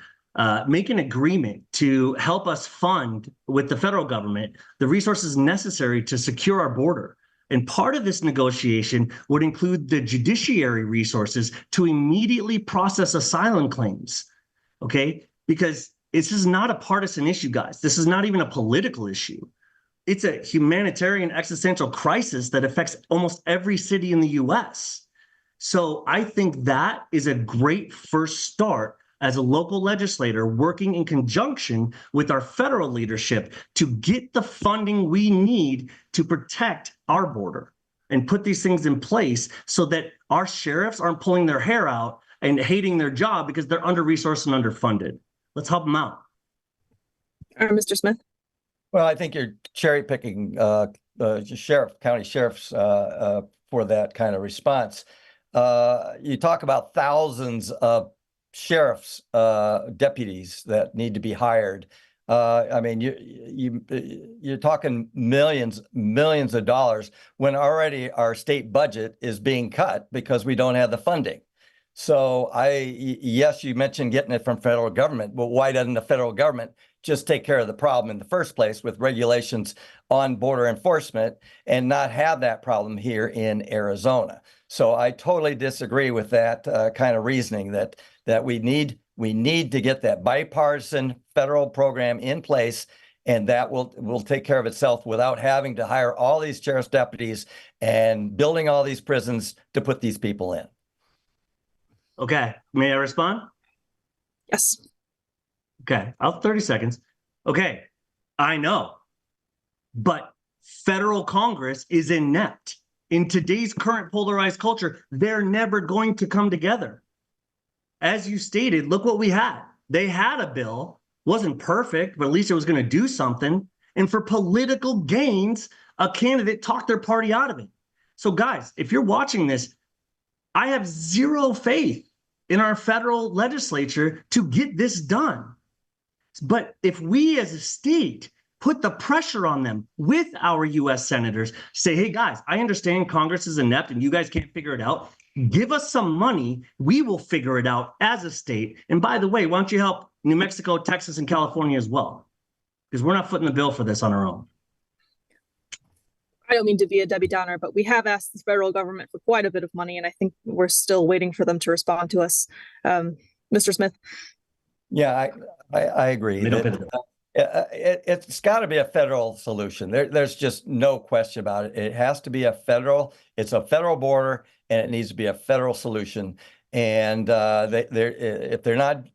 make an agreement to help us fund with the federal government the resources necessary to secure our border. And part of this negotiation would include the judiciary resources to immediately process asylum claims, okay? Because this is not a partisan issue, guys. This is not even a political issue. It's a humanitarian existential crisis that affects almost every city in the U.S. So I think that is a great first start as a local legislator working in conjunction with our federal leadership to get the funding we need to protect our border and put these things in place so that our sheriffs aren't pulling their hair out and hating their job because they're under-resourced and underfunded. Let's help them out. All right, Mr. Smith. Well, I think you're cherry picking county sheriffs for that kind of response. You talk about thousands of sheriff's deputies that need to be hired. I mean, you're talking millions of dollars when already our state budget is being cut because we don't have the funding. So yes, you mentioned getting it from federal government, but why doesn't the federal government just take care of the problem in the first place with regulations on border enforcement and not have that problem here in Arizona? So I totally disagree with that kind of reasoning that we need to get that bipartisan federal program in place, and that will take care of itself without having to hire all these sheriff's deputies and building all these prisons to put these people in. Okay, may I respond? Yes. Okay, I'll 30 seconds. Okay, I know, but federal Congress is inept. In today's current polarized culture, they're never going to come together. As you stated, look what we had. They had a bill, wasn't perfect, but at least it was going to do something. And for political gains, a candidate talked their party out of it. So guys, if you're watching this, I have zero faith in our federal legislature to get this done. But if we as a state put the pressure on them with our U.S. senators, say, hey, guys, I understand Congress is inept and you guys can't figure it out. Give us some money. We will figure it out as a state. And by the way, why don't you help New Mexico, Texas, and California as well? Because we're not footing the bill for this on our own. I don't mean to be a Debbie Downer, but we have asked the federal government for quite a bit of money, and I think we're still waiting for them to respond to us. Mr. Smith? Yeah, I agree. It's got to be a federal solution. There's just no question about it. It has to be it's a federal border, and it needs to be a federal solution. And if they're not,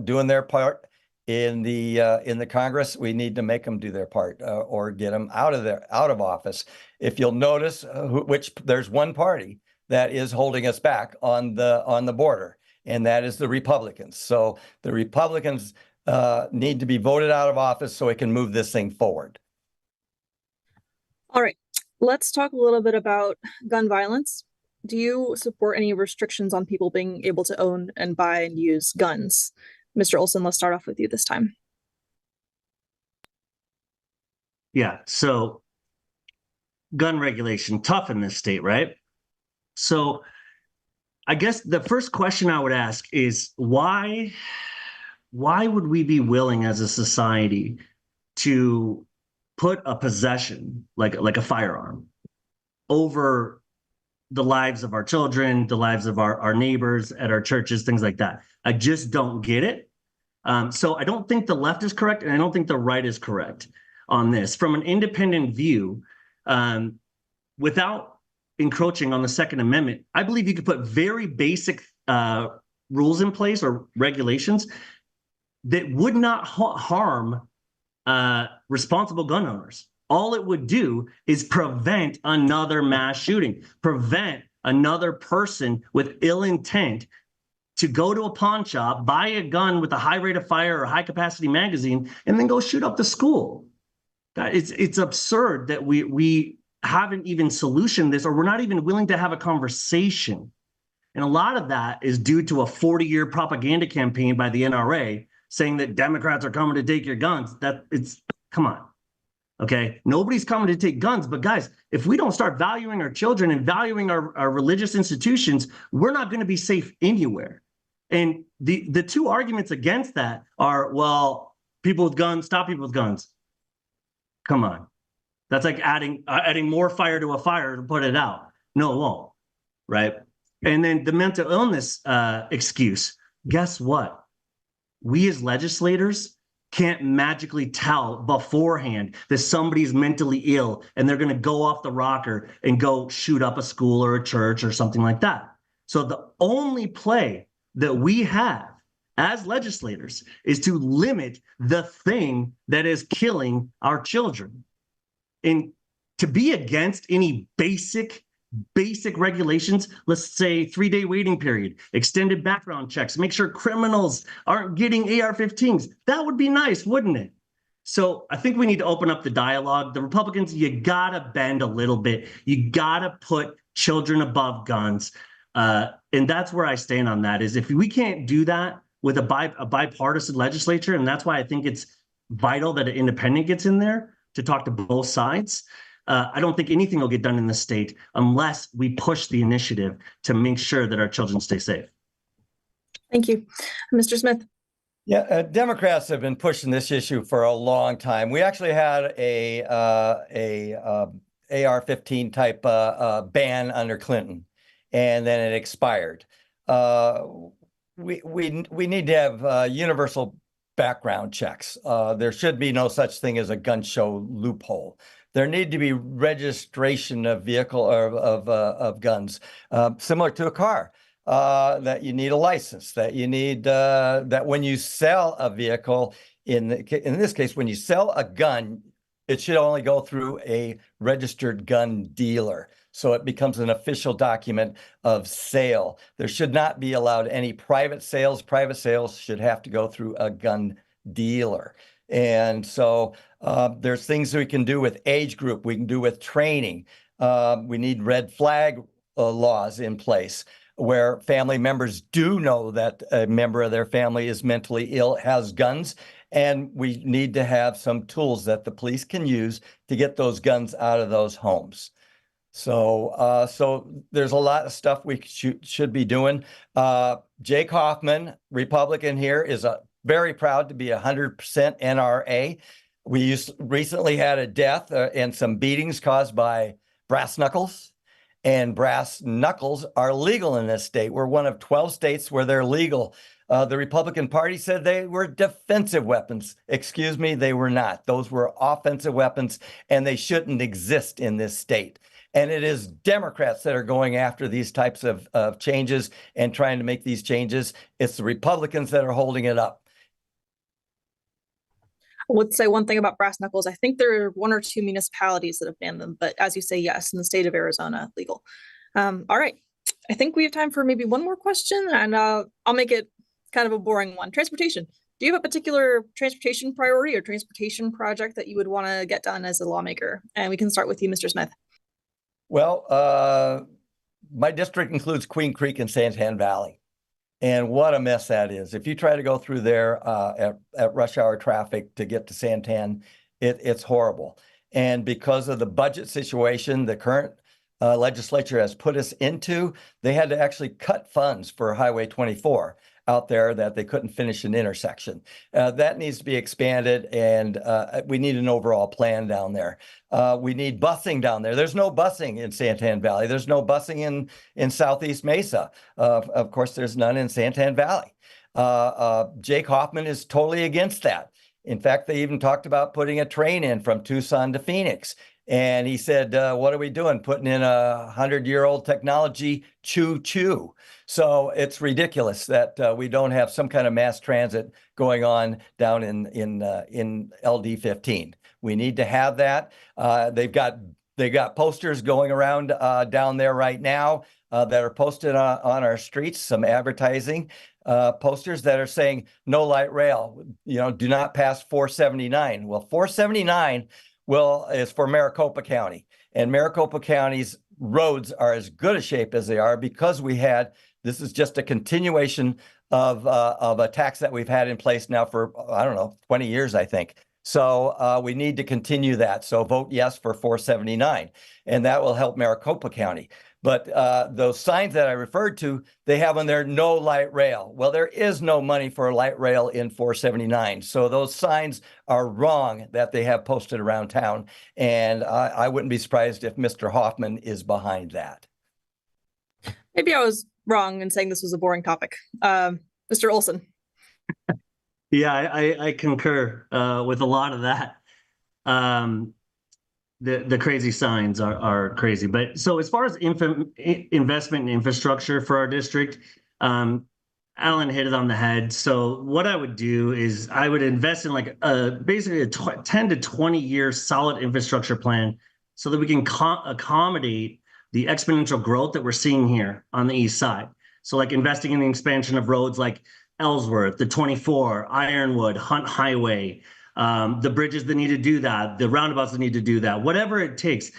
doing their part in the Congress, we need to make them do their part or get them out of office. If you'll notice, which there's one party that is holding us back on the border, and that is the Republicans. So the Republicans need to be voted out of office so we can move this thing forward. All right, let's talk a little bit about gun violence. Do you support any restrictions on people being able to own and buy and use guns? Mr. Olson, let's start off with you this time. Yeah, so gun regulation, tough in this state, right? So I guess the first question I would ask is why would we be willing as a society to put a possession like a firearm over the lives of our children, the lives of our neighbors at our churches, things like that? I just don't get it. So I don't think the left is correct, and I don't think the right is correct on this. From an independent view, without encroaching on the Second Amendment, I believe you could put very basic rules in place or regulations that would not harm responsible gun owners. All it would do is prevent another mass shooting, prevent another person with ill intent to go to a pawn shop, buy a gun with a high rate of fire or high capacity magazine, and then go shoot up the school. It's absurd that we haven't even solutioned this, or we're not even willing to have a conversation. And a lot of that is due to a 40-year propaganda campaign by the NRA saying that Democrats are coming to take your guns. Come on. Okay. Nobody's coming to take guns. But guys, if we don't start valuing our children and valuing our religious institutions, we're not going to be safe anywhere. And the two arguments against that are, well, people with guns, stop people with guns. Come on. That's like adding more fire to a fire to put it out. No, it won't. Right. And then the mental illness excuse. Guess what? We as legislators can't magically tell beforehand that somebody's mentally ill and they're going to go off the rocker and go shoot up a school or a church or something like that. So the only play that we have as legislators is to limit the thing that is killing our children. And to be against any basic regulations, let's say 3-day waiting period, extended background checks, make sure criminals aren't getting AR-15s. That would be nice, wouldn't it? So I think we need to open up the dialogue. The Republicans, you gotta bend a little bit. You gotta put children above guns. And that's where I stand on that, is if we can't do that with a bipartisan legislature, and that's why I think it's vital that an independent gets in there to talk to both sides. I don't think anything will get done in the state unless we push the initiative to make sure that our children stay safe. Thank you. Mr. Smith. Yeah, Democrats have been pushing this issue for a long time. We actually had a AR-15 type ban under Clinton, and then it expired. We need to have universal background checks. There should be no such thing as a gun show loophole. There need to be registration of vehicle or of guns, similar to a car, that you need a license, that you need that when you sell a vehicle, in this case, when you sell a gun, it should only go through a registered gun dealer. So it becomes an official document of sale. There should not be allowed any private sales. Private sales should have to go through a gun dealer. And so there's things we can do with age group. We can do with training. We need red flag laws in place where family members do know that a member of their family is mentally ill, has guns, and we need to have some tools that the police can use to get those guns out of those homes. So there's a lot of stuff we should be doing. Jake Hoffman, Republican here, is very proud to be 100% NRA. We recently had a death and some beatings caused by brass knuckles, and brass knuckles are legal in this state. We're one of 12 states where they're legal. The Republican Party said they were defensive weapons. Excuse me, they were not. Those were offensive weapons, and they shouldn't exist in this state. And it is Democrats that are going after these types of changes and trying to make these changes. It's the Republicans that are holding it up. I would say one thing about brass knuckles. I think there are 1 or 2 municipalities that have banned them, but as you say, yes, in the state of Arizona, legal. All right. I think we have time for maybe one more question, and I'll make it kind of a boring one. Transportation. Do you have a particular transportation priority or transportation project that you would want to get done as a lawmaker? And we can start with you, Mr. Smith. Well, my district includes Queen Creek and Santan Valley. And what a mess that is. If you try to go through there at rush hour traffic to get to Santan, it's horrible. And because of the budget situation the current legislature has put us into, they had to actually cut funds for Highway 24 out there that they couldn't finish an intersection. That needs to be expanded, and we need an overall plan down there. We need busing down there. There's no busing in Santan Valley. There's no busing in Southeast Mesa. Of course, there's none in Santan Valley. Jake Hoffman is totally against that. In fact, they even talked about putting a train in from Tucson to Phoenix. And he said, what are we doing? Putting in a 100-year-old technology, choo-choo. So it's ridiculous that we don't have some kind of mass transit going on down in LD15. We need to have that. They've got posters going around down there right now that are posted on our streets, some advertising posters that are saying no light rail, do not pass 479. Well, 479 is for Maricopa County. And Maricopa County's roads are as good a shape as they are because this is just a continuation of a tax that we've had in place now for, I don't know, 20 years, I think. So we need to continue that. So vote yes for 479, and that will help Maricopa County. But those signs that I referred to, they have on there no light rail. Well, there is no money for light rail in 479. So those signs are wrong that they have posted around town. And I wouldn't be surprised if Mr. Hoffman is behind that. Maybe I was wrong in saying this was a boring topic. Mr. Olson. Yeah, I concur with a lot of that. The crazy signs are crazy. But so as far as investment in infrastructure for our district, Alan hit it on the head. So what I would do is I would invest in like basically a 10 to 20 year solid infrastructure plan so that we can accommodate the exponential growth that we're seeing here on the east side. So like investing in the expansion of roads like Ellsworth, the 24, Ironwood, Hunt Highway, the bridges that need to do that, the roundabouts that need to do that, whatever it takes.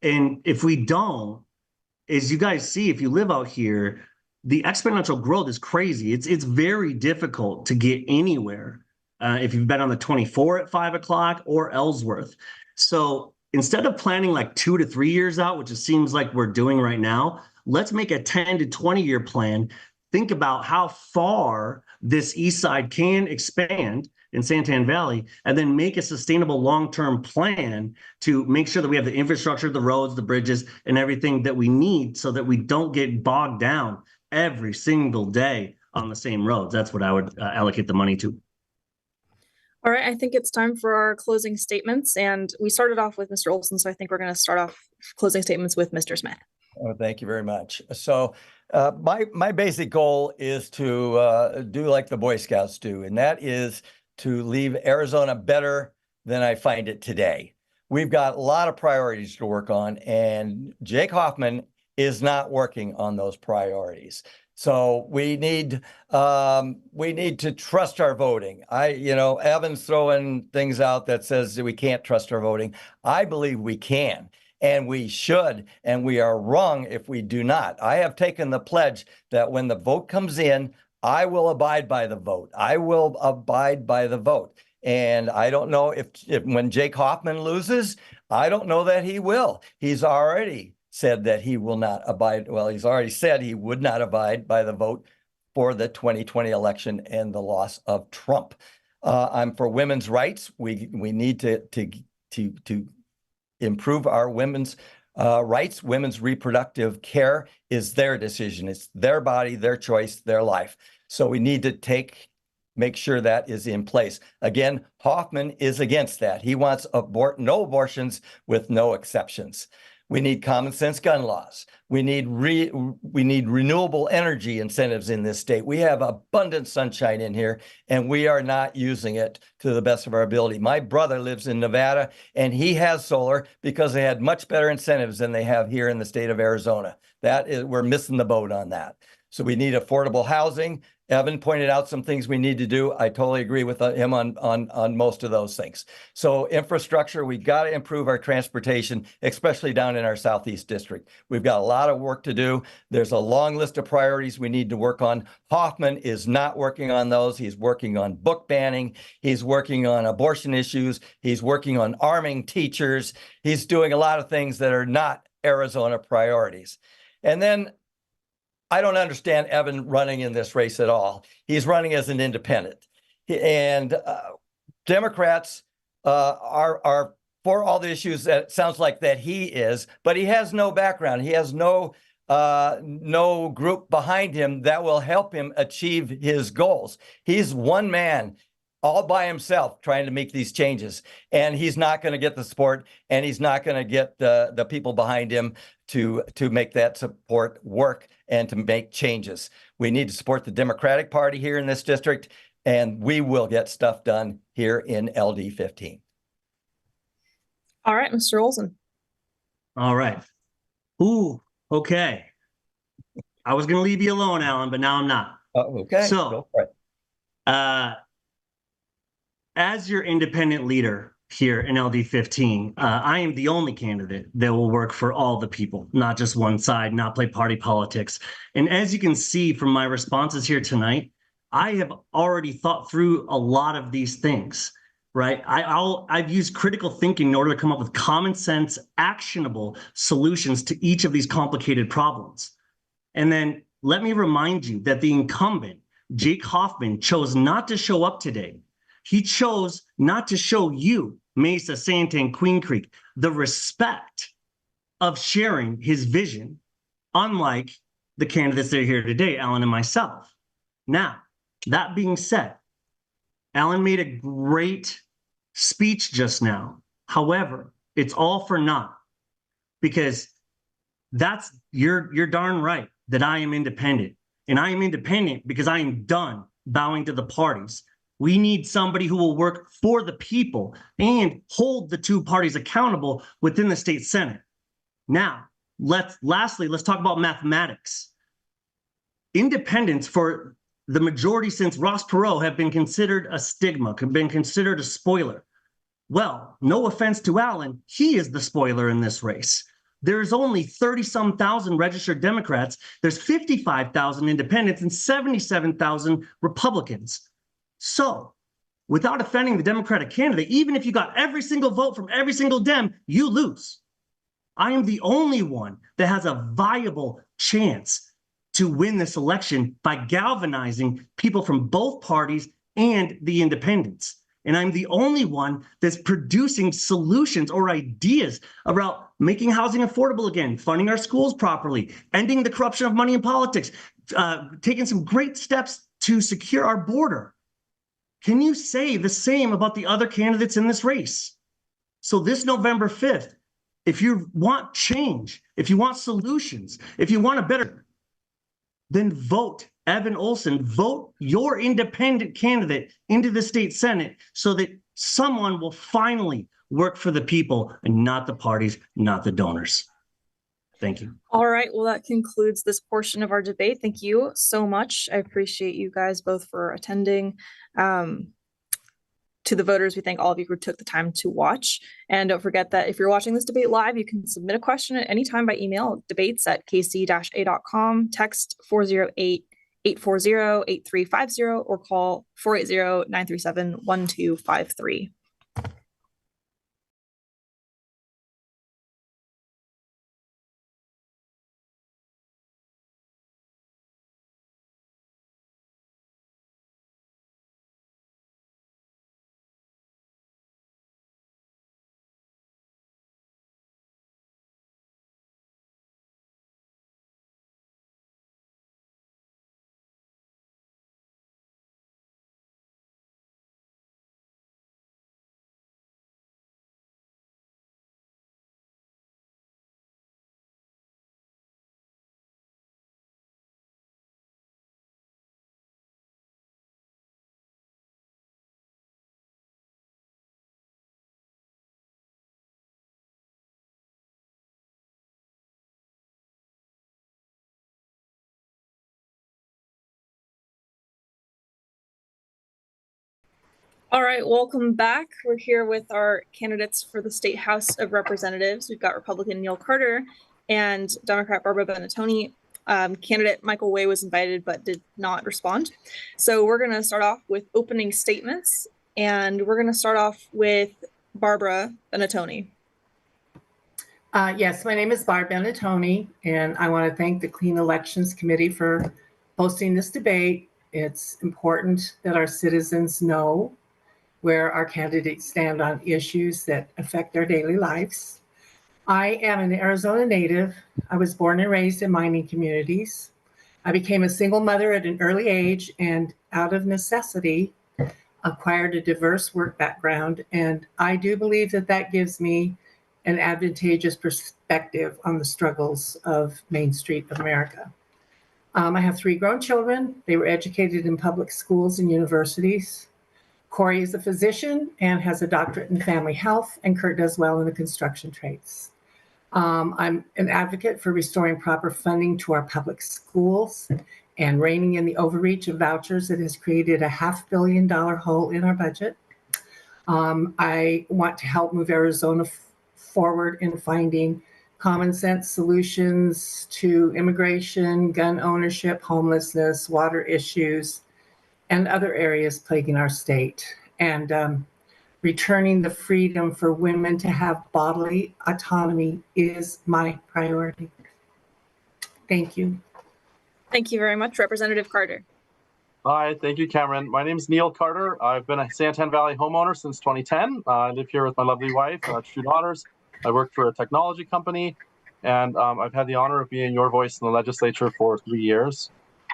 And if we don't, as you guys see, if you live out here, the exponential growth is crazy. It's very difficult to get anywhere if you've been on the 24 at 5 o'clock or Ellsworth. So instead of planning like 2 to 3 years out, which it seems like we're doing right now, let's make a 10 to 20 year plan. Think about how far this east side can expand in Santan Valley, and then make a sustainable long-term plan to make sure that we have the infrastructure, the roads, the bridges, and everything that we need so that we don't get bogged down every single day on the same roads. That's what I would allocate the money to. All right, I think it's time for our closing statements. And we started off with Mr. Olson, so I think we're going to start off closing statements with Mr. Smith. Oh, thank you very much. So my basic goal is to do like the Boy Scouts do, and that is to leave Arizona better than I find it today. We've got a lot of priorities to work on, and Jake Hoffman is not working on those priorities. So we need to trust our voting. Evan's throwing things out that says that we can't trust our voting. I believe we can. And we should, and we are wrong if we do not. I have taken the pledge that when the vote comes in, I will abide by the vote. I will abide by the vote. And I don't know if when Jake Hoffman loses, I don't know that he will. He's already said that he will not abide. Well, he's already said he would not abide by the vote for the 2020 election and the loss of Trump. I'm for women's rights. We need to improve our women's rights. Women's reproductive care is their decision. It's their body, their choice, their life. So we need to make sure that is in place. Again, Hoffman is against that. He wants no abortions with no exceptions. We need common sense gun laws. We need renewable energy incentives in this state. We have abundant sunshine in here, and we are not using it to the best of our ability. My brother lives in Nevada, and he has solar because they had much better incentives than they have here in the state of Arizona. We're missing the boat on that. So we need affordable housing. Evan pointed out some things we need to do. I totally agree with him on most of those things. So infrastructure, we've got to improve our transportation, especially down in our Southeast District. We've got a lot of work to do. There's a long list of priorities we need to work on. Hoffman is not working on those. He's working on book banning. He's working on abortion issues. He's working on arming teachers. He's doing a lot of things that are not Arizona priorities. And then I don't understand Evan running in this race at all. He's running as an independent. And Democrats are for all the issues that it sounds like that he is, but he has no background. He has no group behind him that will help him achieve his goals. He's one man all by himself trying to make these changes, and he's not going to get the support, and he's not going to get the people behind him to make that support work and to make changes. We need to support the Democratic Party here in this district, and we will get stuff done here in LD15. All right, Mr. Olson. All right. Ooh, okay. I was going to leave you alone, Alan, but now I'm not. Okay. So, as your independent leader here in LD15. I am the only candidate that will work for all the people, not just one side, not play party politics. And as you can see from my responses here tonight, I have already thought through a lot of these things, right? I've used critical thinking in order to come up with common sense, actionable solutions to each of these complicated problems. And then let me remind you that the incumbent, Jake Hoffman, chose not to show up today. He chose not to show you, Mesa, Santa, and Queen Creek, the respect of sharing his vision, unlike the candidates that are here today, Alan and myself. Now, that being said, Alan made a great speech just now. However, it's all for naught, because you're darn right that I am independent. And I am independent because I am done bowing to the parties. We need somebody who will work for the people and hold the two parties accountable within the state Senate. Now, lastly, let's talk about mathematics. Independents for the majority since Ross Perot have been considered a stigma, have been considered a spoiler. Well, no offense to Alan, he is the spoiler in this race. There's only 30-some thousand registered Democrats. There's 55,000 independents and 77,000 Republicans. So, without offending the Democratic candidate, even if you got every single vote from every single Dem, you lose. I am the only one that has a viable chance to win this election by galvanizing people from both parties and the independents. And I'm the only one that's producing solutions or ideas about making housing affordable again, funding our schools properly, ending the corruption of money in politics, taking some great steps to secure our border. Can you say the same about the other candidates in this race? So this November 5th, if you want change, if you want solutions, if you want a better, then vote Evan Olson, vote your independent candidate into the state Senate so that someone will finally work for the people and not the parties, not the donors. Thank you. All right, well, that concludes this portion of our debate. Thank you so much. I appreciate you guys both for attending. To the voters, we thank all of you who took the time to watch. And don't forget that if you're watching this debate live, you can submit a question at any time by email, debates@kc-a.com, text 408-840-8350, or call 480-937-1253. All right, welcome back. We're here with our candidates for the State House of Representatives. We've got Republican Neil Carter and Democrat Barbara Benetoni. Candidate Michael Way was invited but did not respond. So we're going to start off with opening statements, and we're going to start off with Barbara Benetoni. Yes, my name is Barb Benetoni, and I want to thank the Clean Elections Committee for hosting this debate. It's important that our citizens know where our candidates stand on issues that affect their daily lives. I am an Arizona native. I was born and raised in mining communities. I became a single mother at an early age and out of necessity acquired a diverse work background. And I do believe that that gives me an advantageous perspective on the struggles of Main Street America. I have 3 grown children. They were educated in public schools and universities. Corey is a physician and has a doctorate in family health, and Kurt does well in the construction trades. I'm an advocate for restoring proper funding to our public schools and reining in the overreach of vouchers that has created a $500 million hole in our budget. I want to help move Arizona forward in finding common sense solutions to immigration, gun ownership, homelessness, water issues, and other areas plaguing our state. And returning the freedom for women to have bodily autonomy is my priority. Thank you. Thank you very much, Representative Carter. Hi, thank you, Cameron. My name is Neil Carter. I've been a Santan Valley homeowner since 2010. I live here with my lovely wife, two daughters. I work for a technology company, and I've had the honor of being your voice in the legislature for 3 years.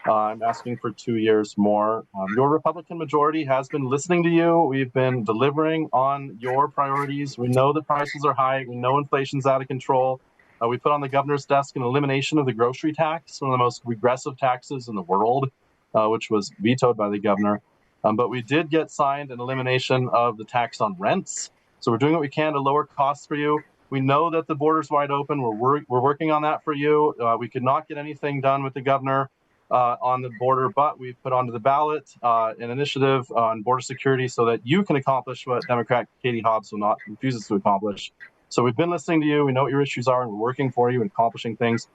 I'm asking for 2 years more. Your Republican majority has been listening to you. We've been delivering on your priorities. We know the prices are high. We know inflation's out of control. We put on the governor's desk an elimination of the grocery tax, one of the most regressive taxes in the world, which was vetoed by the governor. But we did get signed an elimination of the tax on rents. So we're doing what we can to lower costs for you. We know that the border's wide open. We're working on that for you. We could not get anything done with the governor on the border, but we've put onto the ballot an initiative on border security so that you can accomplish what Democrat Katie Hobbs refuses to accomplish. So we've been listening to you. We know what your issues are, and we're working for you and accomplishing things.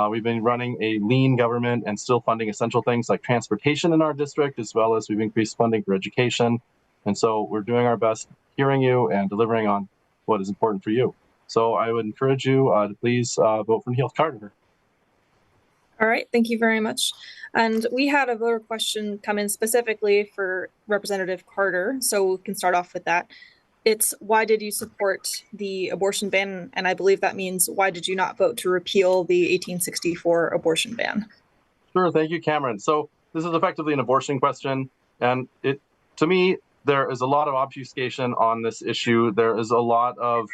We've been running a lean government and still funding essential things like transportation in our district, as well as we've increased funding for education. And so we're doing our best hearing you and delivering on what is important for you. So I would encourage you to please vote for Neil Carter. All right, thank you very much. And we had a voter question come in specifically for Representative Carter, so we can start off with that. It's why did you support the abortion ban? And I believe that means why did you not vote to repeal the 1864 abortion ban? Sure, thank you, Cameron. So this is effectively an abortion question, and to me, there is a lot of obfuscation on this issue. There is a lot of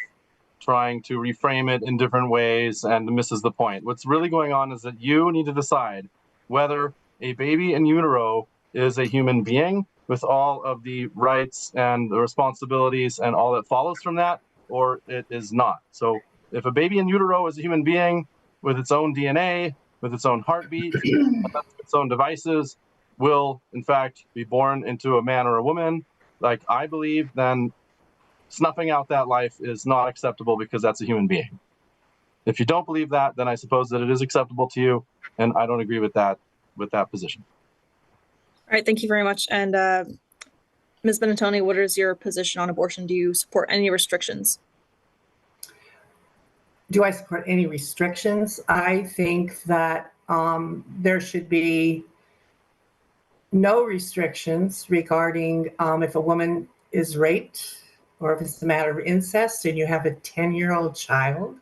trying to reframe it in different ways and misses the point. What's really going on is that you need to decide whether a baby in utero is a human being with all of the rights and the responsibilities and all that follows from that, or it is not. So if a baby in utero is a human being with its own DNA, with its own heartbeat, its own devices, will in fact be born into a man or a woman, like I believe, then snuffing out that life is not acceptable because that's a human being. If you don't believe that, then I suppose that it is acceptable to you, and I don't agree with that position. All right, thank you very much. And Ms. Benetoni, what is your position on abortion? Do you support any restrictions? Do I support any restrictions? I think that there should be no restrictions regarding if a woman is raped, or if it's a matter of incest and you have a 10-year-old child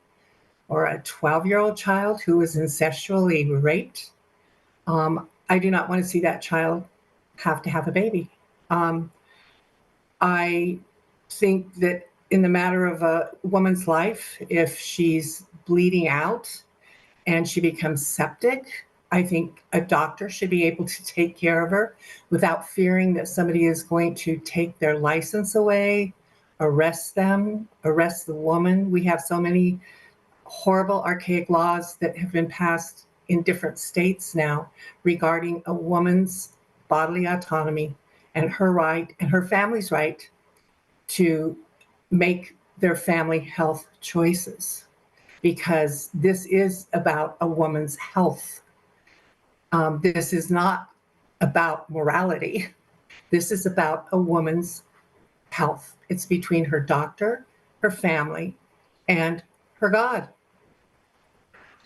or a 12-year-old child who is incestually raped. I do not want to see that child have to have a baby. I think that in the matter of a woman's life, if she's bleeding out and she becomes septic, I think a doctor should be able to take care of her without fearing that somebody is going to take their license away, arrest them, arrest the woman. We have so many horrible, archaic laws that have been passed in different states now regarding a woman's bodily autonomy and her right and her family's right to make their family health choices, because this is about a woman's health. This is not about morality. This is about a woman's health. It's between her doctor, her family, and her God.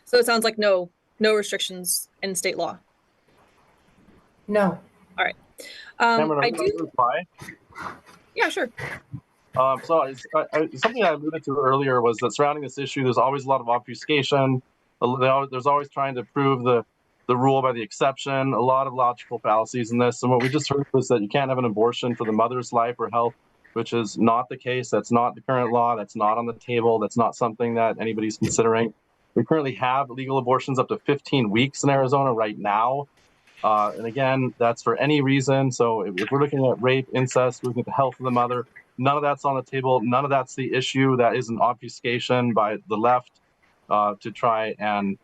So it sounds like no restrictions in state law. No. All right. Cameron, I do. Reply? Yeah, sure. So something I alluded to earlier was that surrounding this issue, there's always a lot of obfuscation. There's always trying to prove the rule by the exception, a lot of logical fallacies in this. And what we just heard was that you can't have an abortion for the mother's life or health, which is not the case. That's not the current law. That's not on the table. That's not something that anybody's considering. We currently have legal abortions up to 15 weeks in Arizona right now. And again, that's for any reason. So if we're looking at rape, incest, we're looking at the health of the mother, none of that's on the table. None of that's the issue. That is an obfuscation by the left to try and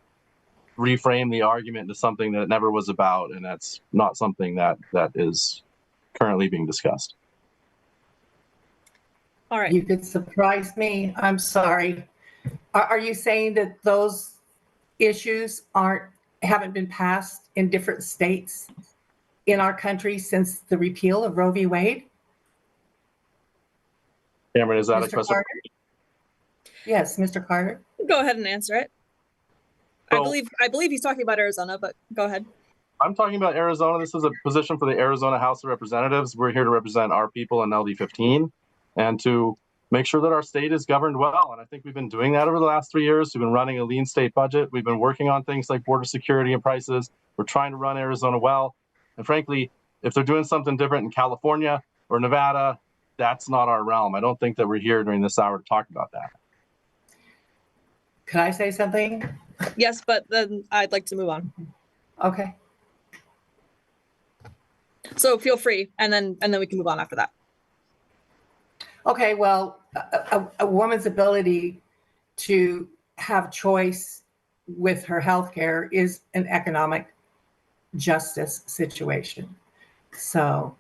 reframe the argument into something that it never was about. And that's not something that is currently being discussed. All right. You could surprise me. I'm sorry. Are you saying that those issues haven't been passed in different states in our country since the repeal of Roe v. Wade? Cameron, is that a Mr. question? Carter? Yes, Mr. Carter. Go ahead and answer it. So, I believe he's talking about Arizona, but go ahead. I'm talking about Arizona. This is a position for the Arizona House of Representatives. We're here to represent our people in LD15 and to make sure that our state is governed well. And I think we've been doing that over the last 3 years. We've been running a lean state budget. We've been working on things like border security and prices. We're trying to run Arizona well. And frankly, if they're doing something different in California or Nevada, that's not our realm. I don't think that we're here during this hour to talk about that. Could I say something? Yes, but then I'd like to move on. Okay. So feel free, and then we can move on after that. Okay, well, a woman's ability to have choice with her health care is an economic justice situation. So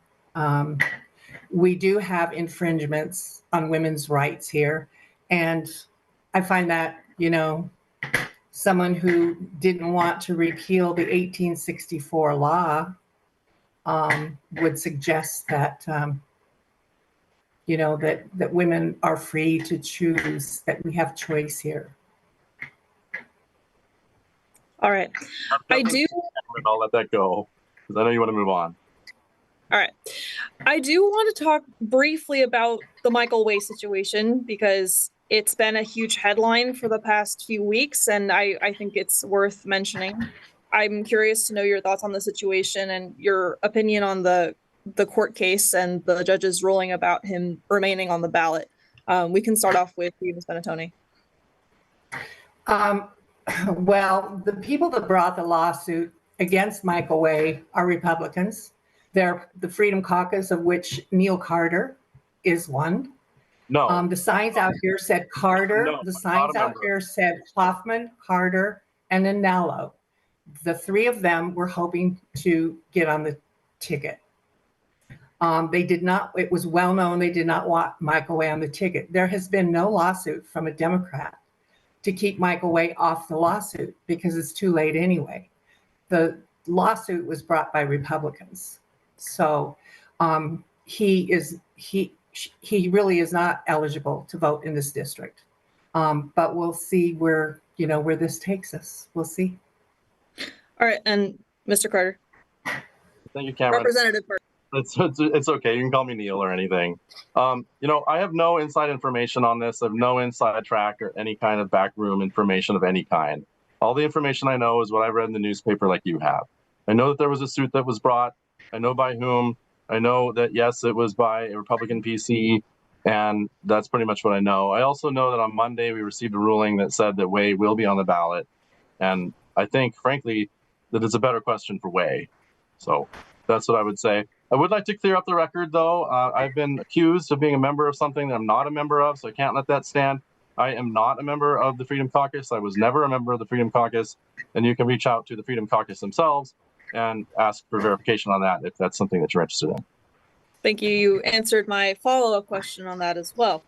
we do have infringements on women's rights here. And I find that, someone who didn't want to repeal the 1864 law would suggest that that women are free to choose, that we have choice here. All right. I'll let that go because I know you want to move on. All right. I do want to talk briefly about the Michael Way situation because it's been a huge headline for the past few weeks, and I think it's worth mentioning. I'm curious to know your thoughts on the situation and your opinion on the court case and the judge's ruling about him remaining on the ballot. We can start off with you, Ms. Benetoni. Well, the people that brought the lawsuit against Michael Way are Republicans. They're the Freedom Caucus, of which Neil Carter is one. No. The signs out here said Carter. No, the signs out here said Hoffman, Carter, and Anello. The three of them were hoping to get on the ticket. They did not, it was well known they did not want Michael Way on the ticket. There has been no lawsuit from a Democrat to keep Michael Way off the lawsuit because it's too late anyway. The lawsuit was brought by Republicans. So he really is not eligible to vote in this district. But we'll see where this takes us. We'll see. All right, and Mr. Carter. Thank you, Cameron. Representative Carter. It's okay. You can call me Neil or anything. I have no inside information on this. I have no inside track or any kind of backroom information of any kind. All the information I know is what I read in the newspaper like you have. I know that there was a suit that was brought. I know by whom. I know that, yes, it was by a Republican PC, and that's pretty much what I know. I also know that on Monday we received a ruling that said that Way will be on the ballot. And I think, frankly, that it's a better question for Way. So that's what I would say. I would like to clear up the record, though. I've been accused of being a member of something that I'm not a member of, so I can't let that stand. I am not a member of the Freedom Caucus. I was never a member of the Freedom Caucus. And you can reach out to the Freedom Caucus themselves and ask for verification on that if that's something that you're interested in. Thank you. You answered my follow-up question on that as well.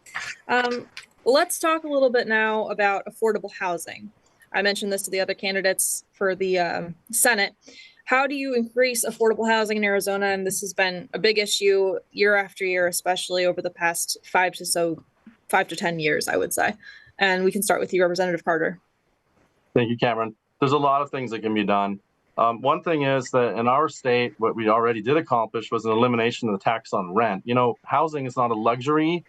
Let's talk a little bit now about affordable housing. I mentioned this to the other candidates for the Senate. How do you increase affordable housing in Arizona? And this has been a big issue year after year, especially over the past 5 to 10 years, I would say. And we can start with you, Representative Carter. Thank you, Cameron. There's a lot of things that can be done. One thing is that in our state, what we already did accomplish was an elimination of the tax on rent. Housing is not a luxury,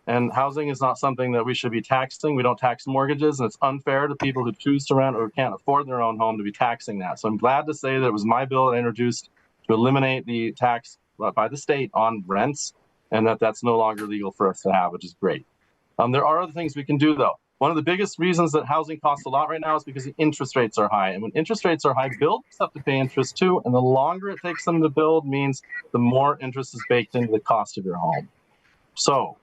and housing is not something that we should be taxing. We don't tax mortgages, and it's unfair to people who choose to rent or can't afford their own home to be taxing that. So I'm glad to say that it was my bill that I introduced to eliminate the tax by the state on rents, and that's no longer legal for us to have, which is great. There are other things we can do, though. One of the biggest reasons that housing costs a lot right now is because the interest rates are high. And when interest rates are high, builders have to pay interest too. And the longer it takes them to build means the more interest is baked into the cost of your home. So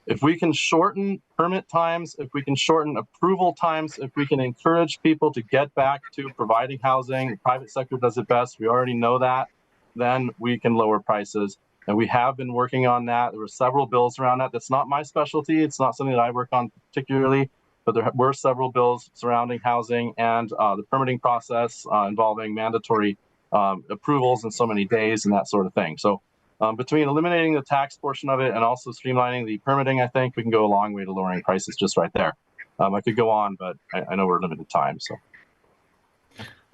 if we can shorten permit times, if we can shorten approval times, if we can encourage people to get back to providing housing, the private sector does it best, we already know that, then we can lower prices And we have been working on that. There were several bills around that. That's not my specialty. It's not something that I work on particularly, but there were several bills surrounding housing and the permitting process involving mandatory approvals in so many days and that sort of thing. So between eliminating the tax portion of it and also streamlining the permitting, I think we can go a long way to lowering prices just right there. I could go on, but I know we're limited time. So.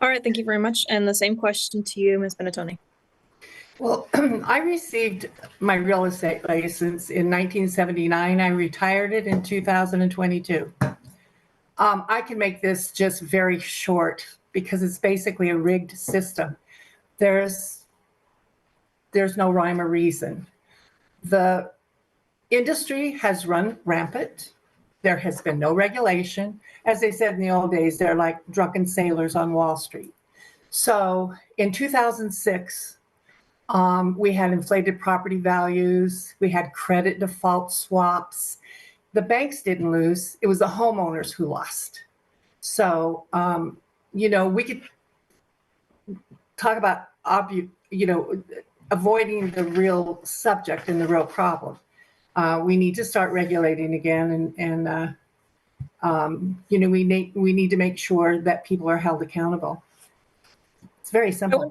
All right, thank you very much. And the same question to you, Ms. Benetoni. Well, I received my real estate license in 1979. I retired it in 2022. I can make this just very short because it's basically a rigged system. There's no rhyme or reason. The industry has run rampant. There has been no regulation. As they said in the old days, they're like drunken sailors on Wall Street. So in 2006, we had inflated property values. We had credit default swaps. The banks didn't lose. It was the homeowners who lost. So, we could talk about, avoiding the real subject and the real problem. We need to start regulating again, and we need to make sure that people are held accountable. It's very simple.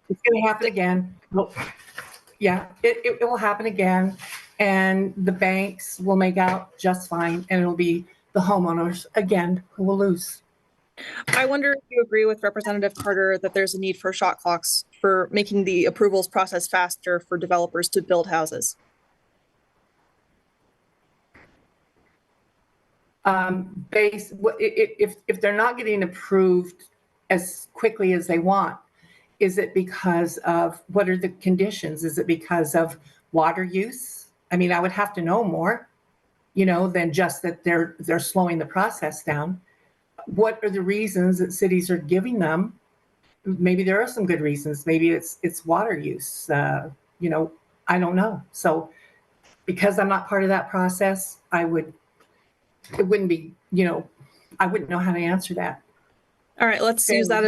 It's going to happen again. Well, yeah, it will happen again, and the banks will make out just fine, and it'll be the homeowners again who will lose. I wonder if you agree with Representative Carter that there's a need for shot clocks for making the approvals process faster for developers to build houses. If they're not getting approved as quickly as they want, is it because of, what are the conditions? Is it because of water use? I mean, I would have to know more, than just that they're slowing the process down. What are the reasons that cities are giving them? Maybe there are some good reasons. Maybe it's water use. I don't know. So because I'm not part of that process, I wouldn't know how to answer that. All right, let's use that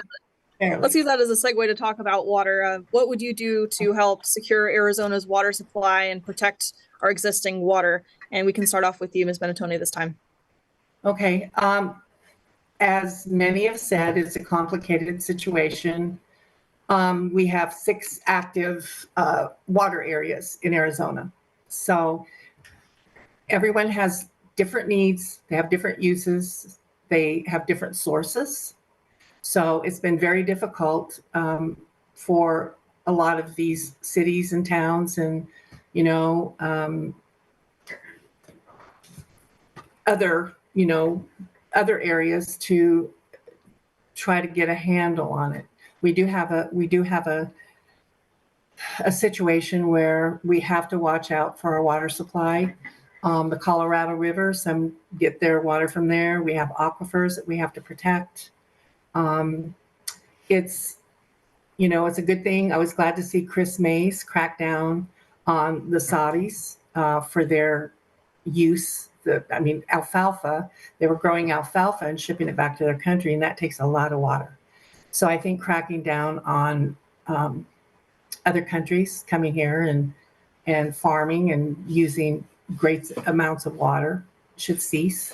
as a segue to talk about water. What would you do to help secure Arizona's water supply and protect our existing water? And we can start off with you, Ms. Benetoni, this time. Okay. As many have said, it's a complicated situation. We have 6 active water areas in Arizona. So everyone has different needs. They have different uses. They have different sources. So it's been very difficult for a lot of these cities and towns and, other areas to try to get a handle on it. We do have a situation where we have to watch out for our water supply. The Colorado River, some get their water from there. We have aquifers that we have to protect. It's a good thing. I was glad to see Chris Mays crack down on the Saudis for their use. Alfalfa. They were growing alfalfa and shipping it back to their country, and that takes a lot of water. So I think cracking down on other countries coming here and farming and using great amounts of water should cease.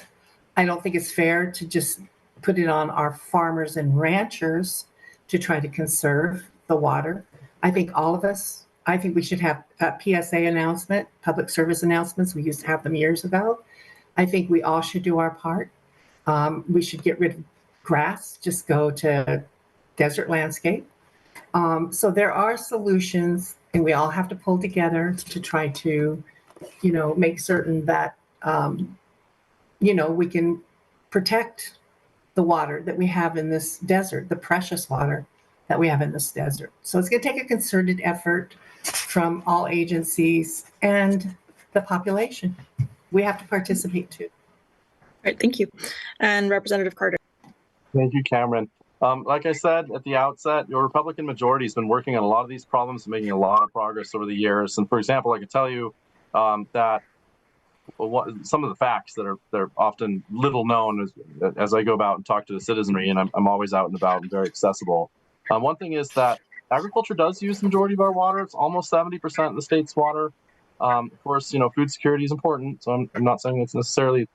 I don't think it's fair to just put it on our farmers and ranchers to try to conserve the water. I think we should have a PSA announcement, public service announcements. We used to have them years ago. I think we all should do our part. We should get rid of grass, just go to desert landscape. So there are solutions, and we all have to pull together to try to, make certain that, we can protect the water that we have in this desert, the precious water that we have in this desert. So it's going to take a concerted effort from all agencies and the population. We have to participate too. All right, thank you. And Representative Carter. Thank you, Cameron. Like I said at the outset, your Republican majority has been working on a lot of these problems and making a lot of progress over the years. And for example, I can tell you that some of the facts that are often little known as I go about and talk to the citizenry, and I'm always out and about and very accessible. One thing is that agriculture does use the majority of our water. It's almost 70% of the state's water. Of course, food security is important. So I'm not saying it's necessarily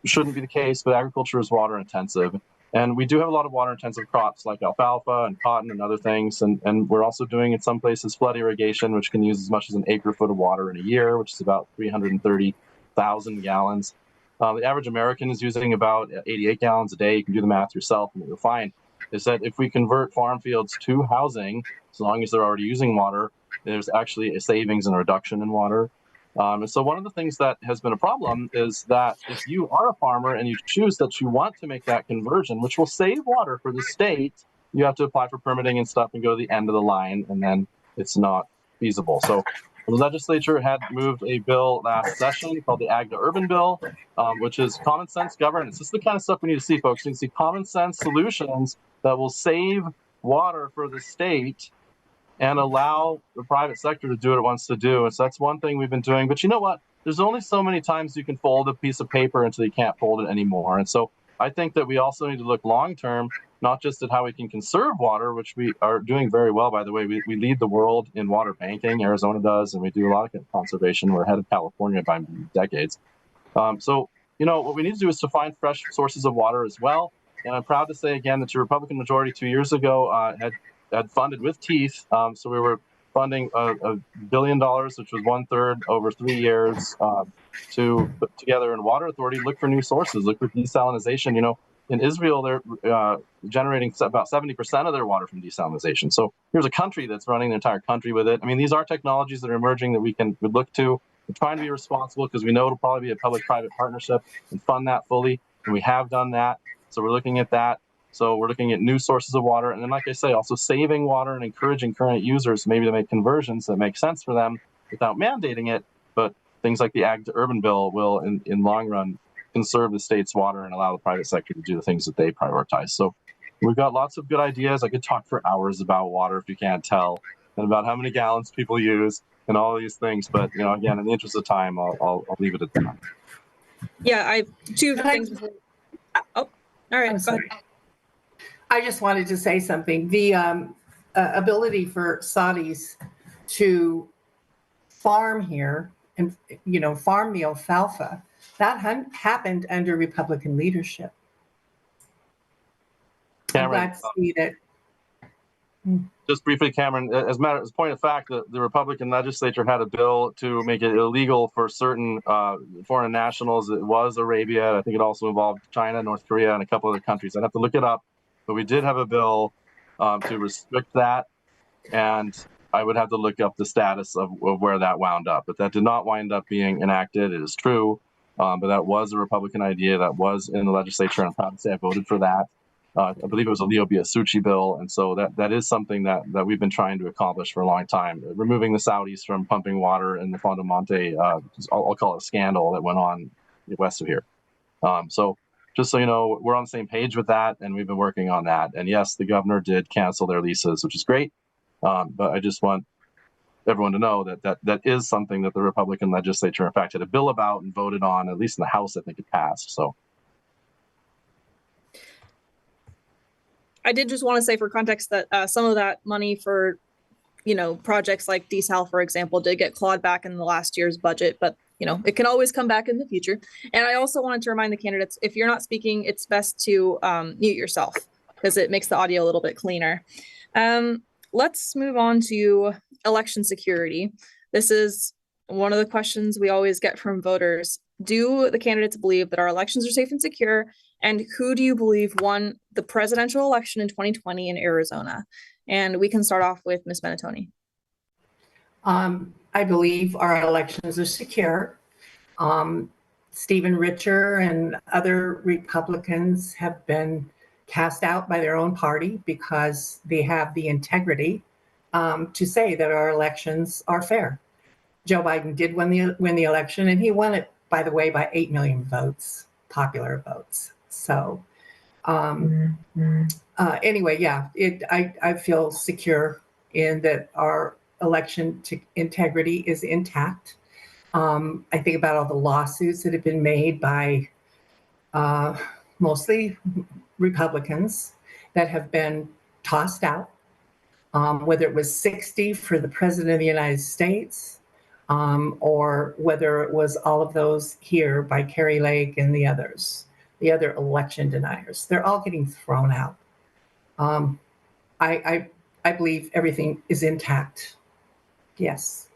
shouldn't be the case, but agriculture is water intensive. And we do have a lot of water intensive crops like alfalfa and cotton and other things. And we're also doing in some places flood irrigation, which can use as much as an acre foot of water in a year, which is about 330,000 gallons. The average American is using about 88 gallons a day. You can do the math yourself, and what you'll find is that if we convert farm fields to housing, as long as they're already using water, there's actually a savings and a reduction in water. And so one of the things that has been a problem is that if you are a farmer and you choose that you want to make that conversion, which will save water for the state, you have to apply for permitting and stuff and go to the end of the line, and then it's not feasible. So the legislature had moved a bill last session called the Ag to Urban Bill, which is common sense governance. This is the kind of stuff we need to see, folks. We need to see common sense solutions that will save water for the state and allow the private sector to do what it wants to do. And so that's one thing we've been doing. But you know what? There's only so many times you can fold a piece of paper until you can't fold it anymore. And so I think that we also need to look long term, not just at how we can conserve water, which we are doing very well, by the way. We lead the world in water banking. Arizona does, and we do a lot of conservation. We're ahead of California by decades. So, what we need to do is to find fresh sources of water as well. And I'm proud to say again that your Republican majority 2 years ago had funded with teeth. So we were funding $1 billion, which was 1/3 over 3 years, to put together in water authority, look for new sources, look for desalination. In Israel, they're generating about 70% of their water from desalination. So here's a country that's running the entire country with it. I mean, these are technologies that are emerging that we would look to. We're trying to be responsible because we know it'll probably be a public-private partnership and fund that fully. And we have done that. So we're looking at that. So we're looking at new sources of water. And then, like I say, also saving water and encouraging current users maybe to make conversions that make sense for them without mandating it. But things like the Ag to Urban Bill will, in long run, conserve the state's water and allow the private sector to do the things that they prioritize. So we've got lots of good ideas. I could talk for hours about water if you can't tell, and about how many gallons people use and all these things. But, again, in the interest of time, I'll leave it at that. Yeah, I have two things. Oh, all right. Go ahead. I just wanted to say something. The ability for Saudis to farm here and, farm the alfalfa, that happened under Republican leadership. Cameron, I'm glad to see that. Just briefly, Cameron, as a point of fact, the Republican legislature had a bill to make it illegal for certain foreign nationals. It was Arabia. I think it also involved China, North Korea, and a couple other countries. I'd have to look it up. But we did have a bill to restrict that. And I would have to look up the status of where that wound up. But that did not wind up being enacted. It is true. But that was a Republican idea that was in the legislature. And I'm proud to say I voted for that. I believe it was a Leo Biasucci bill. And so that is something that we've been trying to accomplish for a long time. Removing the Saudis from pumping water in the Fondo Monte, I'll call it a scandal that went on west of here. So just so you know, we're on the same page with that, and we've been working on that. And yes, the governor did cancel their leases, which is great. But I just want everyone to know that is something that the Republican legislature, in fact, had a bill about and voted on, at least in the House. I think it passed. So I did just want to say for context that some of that money for, projects like desal, for example, did get clawed back in the last year's budget, but it can always come back in the future. And I also wanted to remind the candidates, if you're not speaking, it's best to mute yourself because it makes the audio a little bit cleaner. Let's move on to election security. This is one of the questions we always get from voters. Do the candidates believe that our elections are safe and secure? And who do you believe won the presidential election in 2020 in Arizona? And we can start off with Ms. Benetoni. I believe our elections are secure. Stephen Richer and other Republicans have been cast out by their own party because they have the integrity to say that our elections are fair. Joe Biden did win the election, and he won it, by the way, by 8 million votes, popular votes. So anyway, yeah, I feel secure in that our election integrity is intact. I think about all the lawsuits that have been made by mostly Republicans that have been tossed out. whether it was 60 for the President of the United States, or whether it was all of those here by Carrie Lake and the others, the other election deniers. They're all getting thrown out. I believe everything is intact. Yes.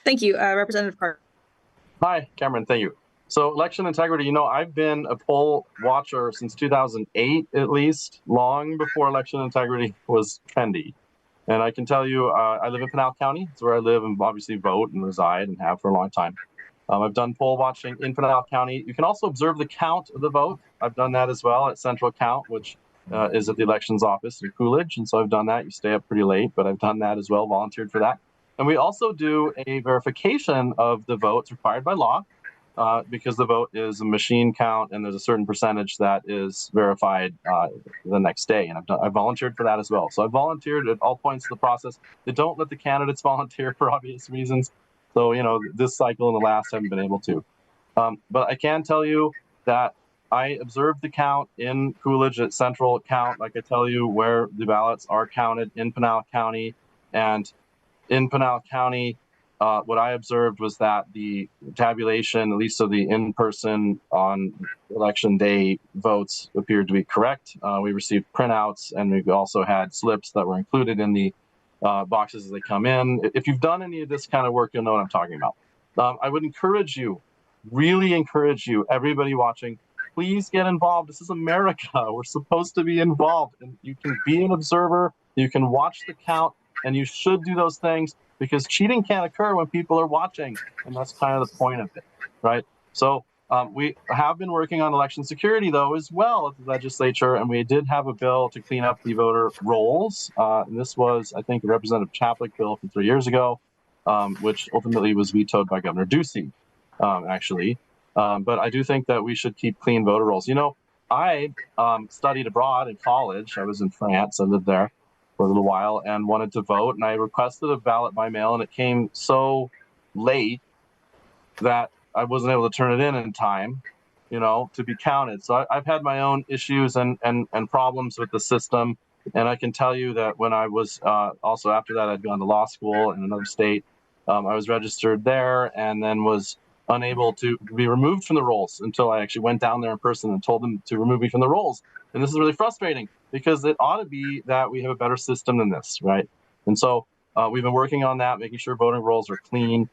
Thank you, Representative Carter. Hi, Cameron. Thank you. So election integrity, you know, I've been a poll watcher since 2008, at least, long before election integrity was trendy. And I can tell you, I live in Pinal County. It's where I live and obviously vote and reside and have for a long time. I've done poll watching in Pinal County. You can also observe the count of the vote. I've done that as well at Central Count, which is at the elections office in Coolidge. And so I've done that. You stay up pretty late, but I've done that as well, volunteered for that. And we also do a verification of the votes required by law. Because the vote is a machine count and there's a certain percentage that is verified the next day. And I've volunteered for that as well. So I've volunteered at all points of the process. They don't let the candidates volunteer for obvious reasons. So, you know, this cycle and the last haven't been able to. But I can tell you that I observed the count in Coolidge at Central Count. Like I tell you where the ballots are counted in Pinal County. And in Pinal County, what I observed was that the tabulation, at least of the in-person on election day votes, appeared to be correct. We received printouts, and we also had slips that were included in the boxes as they come in. If you've done any of this kind of work, you'll know what I'm talking about. I would encourage you, really encourage you, everybody watching, please get involved. This is America. We're supposed to be involved. And you can be an observer, you can watch the count, and you should do those things, because cheating can't occur when people are watching, and that's kind of the point of it, right? So we have been working on election security, though, as well at the legislature, and we did have a bill to clean up the voter rolls. And this was, I think, a Representative Chaplik bill from 3 years ago, which ultimately was vetoed by Governor Ducey, actually. But I do think that we should keep clean voter rolls. You know, I studied abroad in college. I was in France. I lived there for a little while and wanted to vote, and I requested a ballot by mail, and it came so late that I wasn't able to turn it in time, you know, to be counted. So I've had my own issues and problems with the system, and I can tell you that when I was also after that, I'd gone to law school in another state. I was registered there and then was unable to be removed from the rolls until I actually went down there in person and told them to remove me from the rolls. And this is really frustrating, because it ought to be that we have a better system than this, right? And so we've been working on that, making sure voting rolls are clean.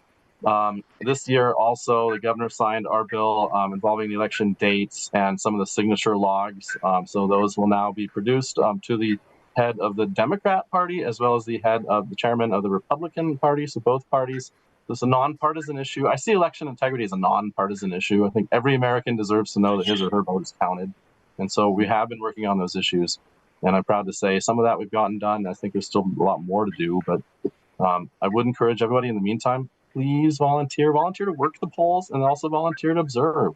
This year also, the governor signed our bill involving the election dates and some of the signature logs. So those will now be produced to the head of the Democrat Party, as well as the head of the chairman of the Republican Party, so both parties. This is a nonpartisan issue. I see election integrity as a nonpartisan issue. I think every American deserves to know that his or her vote is counted. And so we have been working on those issues. And I'm proud to say some of that we've gotten done. I think there's still a lot more to do, but I would encourage everybody in the meantime, please volunteer to work the polls and also volunteer to observe.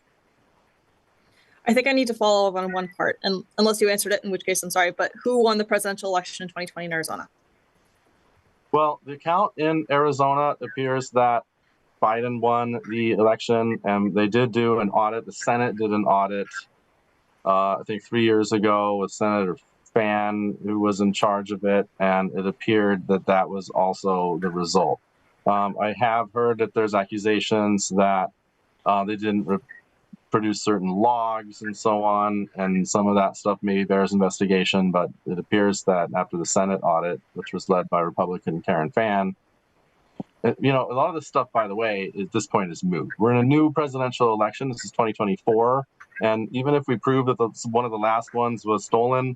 I think I need to follow up on one part, and unless you answered it, in which case I'm sorry, but who won the presidential election in 2020 in Arizona? Well, the count in Arizona appears that Biden won the election, and they did do an audit. The Senate did an audit, I think 3 years ago, with Senator Fan, who was in charge of it, and it appeared that that was also the result. I have heard that there's accusations that they didn't produce certain logs and so on, and some of that stuff maybe bears investigation, but it appears that after the Senate audit, which was led by Republican Karen Fan, you know, a lot of this stuff, by the way, at this point is moot. We're in a new presidential election. This is 2024. And even if we prove that one of the last ones was stolen,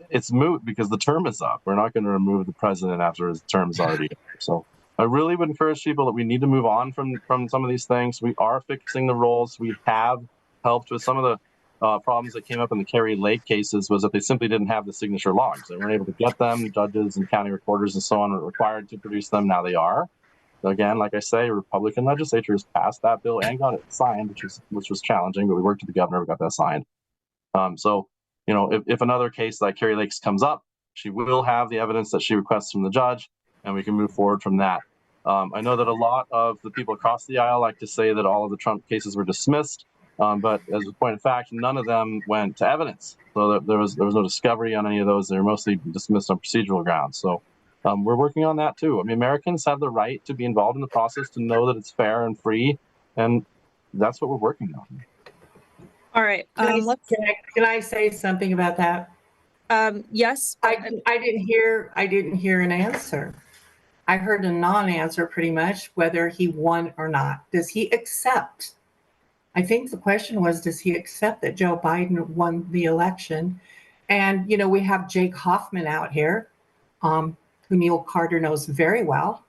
it's moot because the term is up. We're not going to remove the president after his term is already up. So I really would encourage people that we need to move on from some of these things. We are fixing the rolls. We have helped with some of the problems that came up in the Carrie Lake cases, was that they simply didn't have the signature logs. They weren't able to get them. Judges and county recorders and so on are required to produce them. Now they are. So again, like I say, Republican legislature has passed that bill and got it signed, which was challenging, but we worked with the governor, we got that signed. So, you know, if another case like Carrie Lake's comes up, she will have the evidence that she requests from the judge, and we can move forward from that. I know that a lot of the people across the aisle like to say that all of the Trump cases were dismissed. But as a point of fact, none of them went to evidence. So there was no discovery on any of those. They were mostly dismissed on procedural grounds. So we're working on that too. I mean, Americans have the right to be involved in the process, to know that it's fair and free, and that's what we're working on. All right. Can I say something about that? Yes. I didn't hear an answer. I heard a non-answer pretty much, whether he won or not. Does he accept? I think the question was, does he accept that Joe Biden won the election? And, you know, we have Jake Hoffman out here, who Neil Carter knows very well,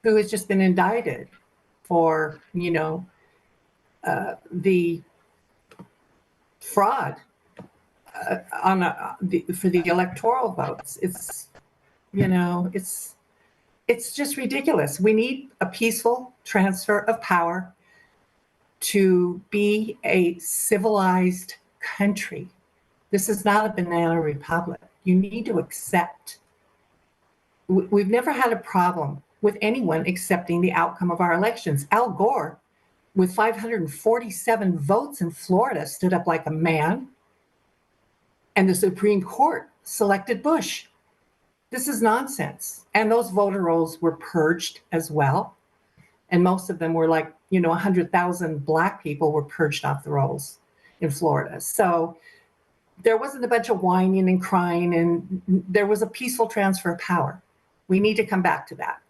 who has just been indicted for, you know, the fraud for the electoral votes. It's, you know, it's just ridiculous. We need a peaceful transfer of power to be a civilized country. This is not a banana republic. You need to accept. We've never had a problem with anyone accepting the outcome of our elections. Al Gore, with 547 votes in Florida, stood up like a man, and the Supreme Court selected Bush. This is nonsense. And those voter rolls were purged as well. And most of them were like, you know, 100,000 Black people were purged off the rolls in Florida. So there wasn't a bunch of whining and crying, and there was a peaceful transfer of power. We need to come back to that.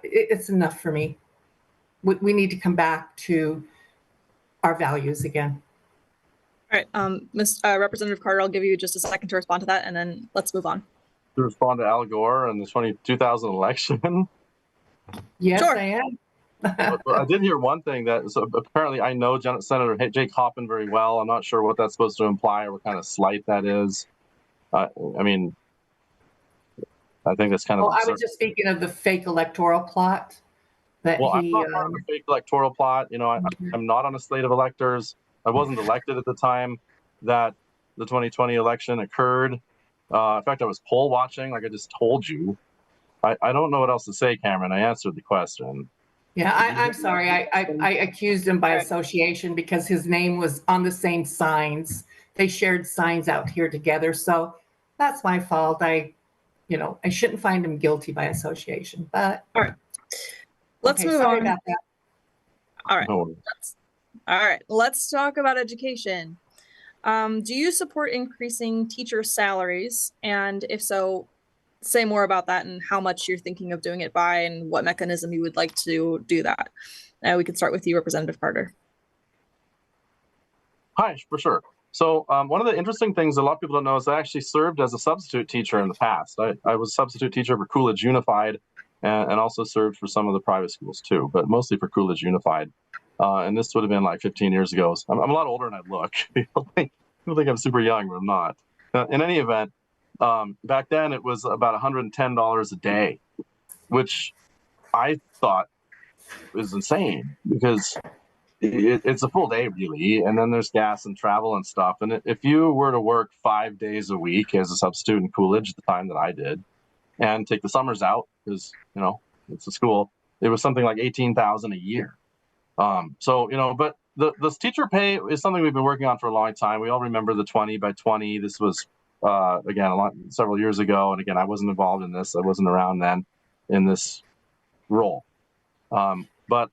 It's enough for me. We need to come back to our values again. All right, Representative Carter, I'll give you just a second to respond to that, and then let's move on. To respond to Al Gore and the 2000 election. Yes, Sure. I am. I did hear one thing that, so apparently I know Senator Jake Hoffman very well. I'm not sure what that's supposed to imply or what kind of slight that is. I mean, I think that's kind of. Well, I was just speaking of the fake electoral plot. I'm not part of the fake electoral plot. You know, I'm not on a slate of electors. I wasn't elected at the time that the 2020 election occurred. In fact, I was poll watching, like I just told you. I don't know what else to say, Cameron. I answered the question. Yeah, I'm sorry. I accused him by association because his name was on the same signs. They shared signs out here together. So that's my fault. I shouldn't find him guilty by association. But all right, let's move sorry on. about that. All right. All right. Let's talk about education. Do you support increasing teacher salaries? And if so, say more about that and how much you're thinking of doing it by and what mechanism you would like to do that. We could start with you, Representative Carter. Hi, for sure. So one of the interesting things a lot of people don't know is I actually served as a substitute teacher in the past. I was a substitute teacher for Coolidge Unified and also served for some of the private schools too, but mostly for Coolidge Unified. And this would have been like 15 years ago. So I'm a lot older than I look. People think I'm super young, but I'm not. In any event, back then it was about $110 a day, which I thought was insane because it's a full day really, and then there's gas and travel and stuff. And if you were to work 5 days a week as a substitute in Coolidge at the time that I did, and take the summers out because it's a school, it was something like $18,000 a year. So but the teacher pay is something we've been working on for a long time. We all remember the 20 by 20. This was again several years ago, and again I wasn't involved in this. I wasn't around then in this role. But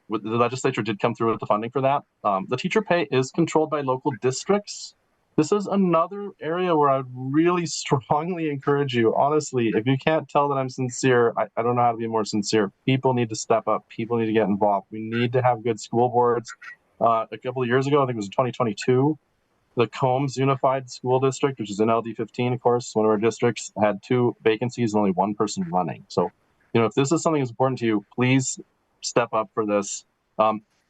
the legislature did come through with the funding for that. The teacher pay is controlled by local districts. This is another area where I would really strongly encourage you. Honestly, if you can't tell that I'm sincere, I don't know how to be more sincere. People need to step up. People need to get involved. We need to have good school boards. A couple of years ago, I think it was 2022, the Combs Unified School District, which is in LD15, of course, one of our districts, had 2 vacancies and only 1 person running. So, if this is something that's important to you, please step up for this.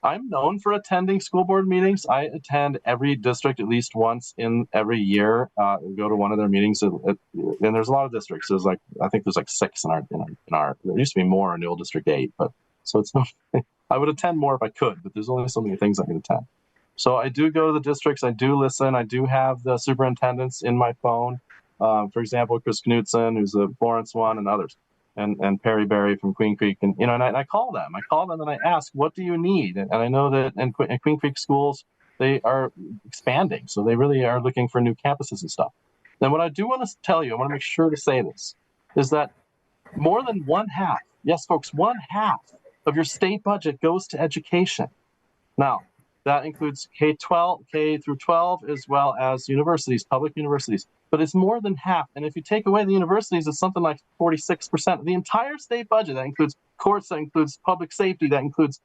I'm known for attending school board meetings. I attend every district at least once in every year. Go to one of their meetings, and there's a lot of districts. I think there's like 6 in our. There used to be more in the old District 8, but so it's not. I would attend more if I could, but there's only so many things I can attend. So I do go to the districts. I do listen. I do have the superintendents in my phone. For example, Chris Knutson, who's the Florence one, and others. and Perry Berry from Queen Creek, and and I call them and I ask, what do you need? And I know that in Queen Creek schools, they are expanding, so they really are looking for new campuses and stuff. Then what I do want to tell you, I want to make sure to say this, is that more than one half, yes folks, one half of your state budget goes to education. Now, that includes K-12, K through 12, as well as universities, public universities. But it's more than half. And if you take away the universities, it's something like 46% of the entire state budget. That includes courts, that includes public safety, that includes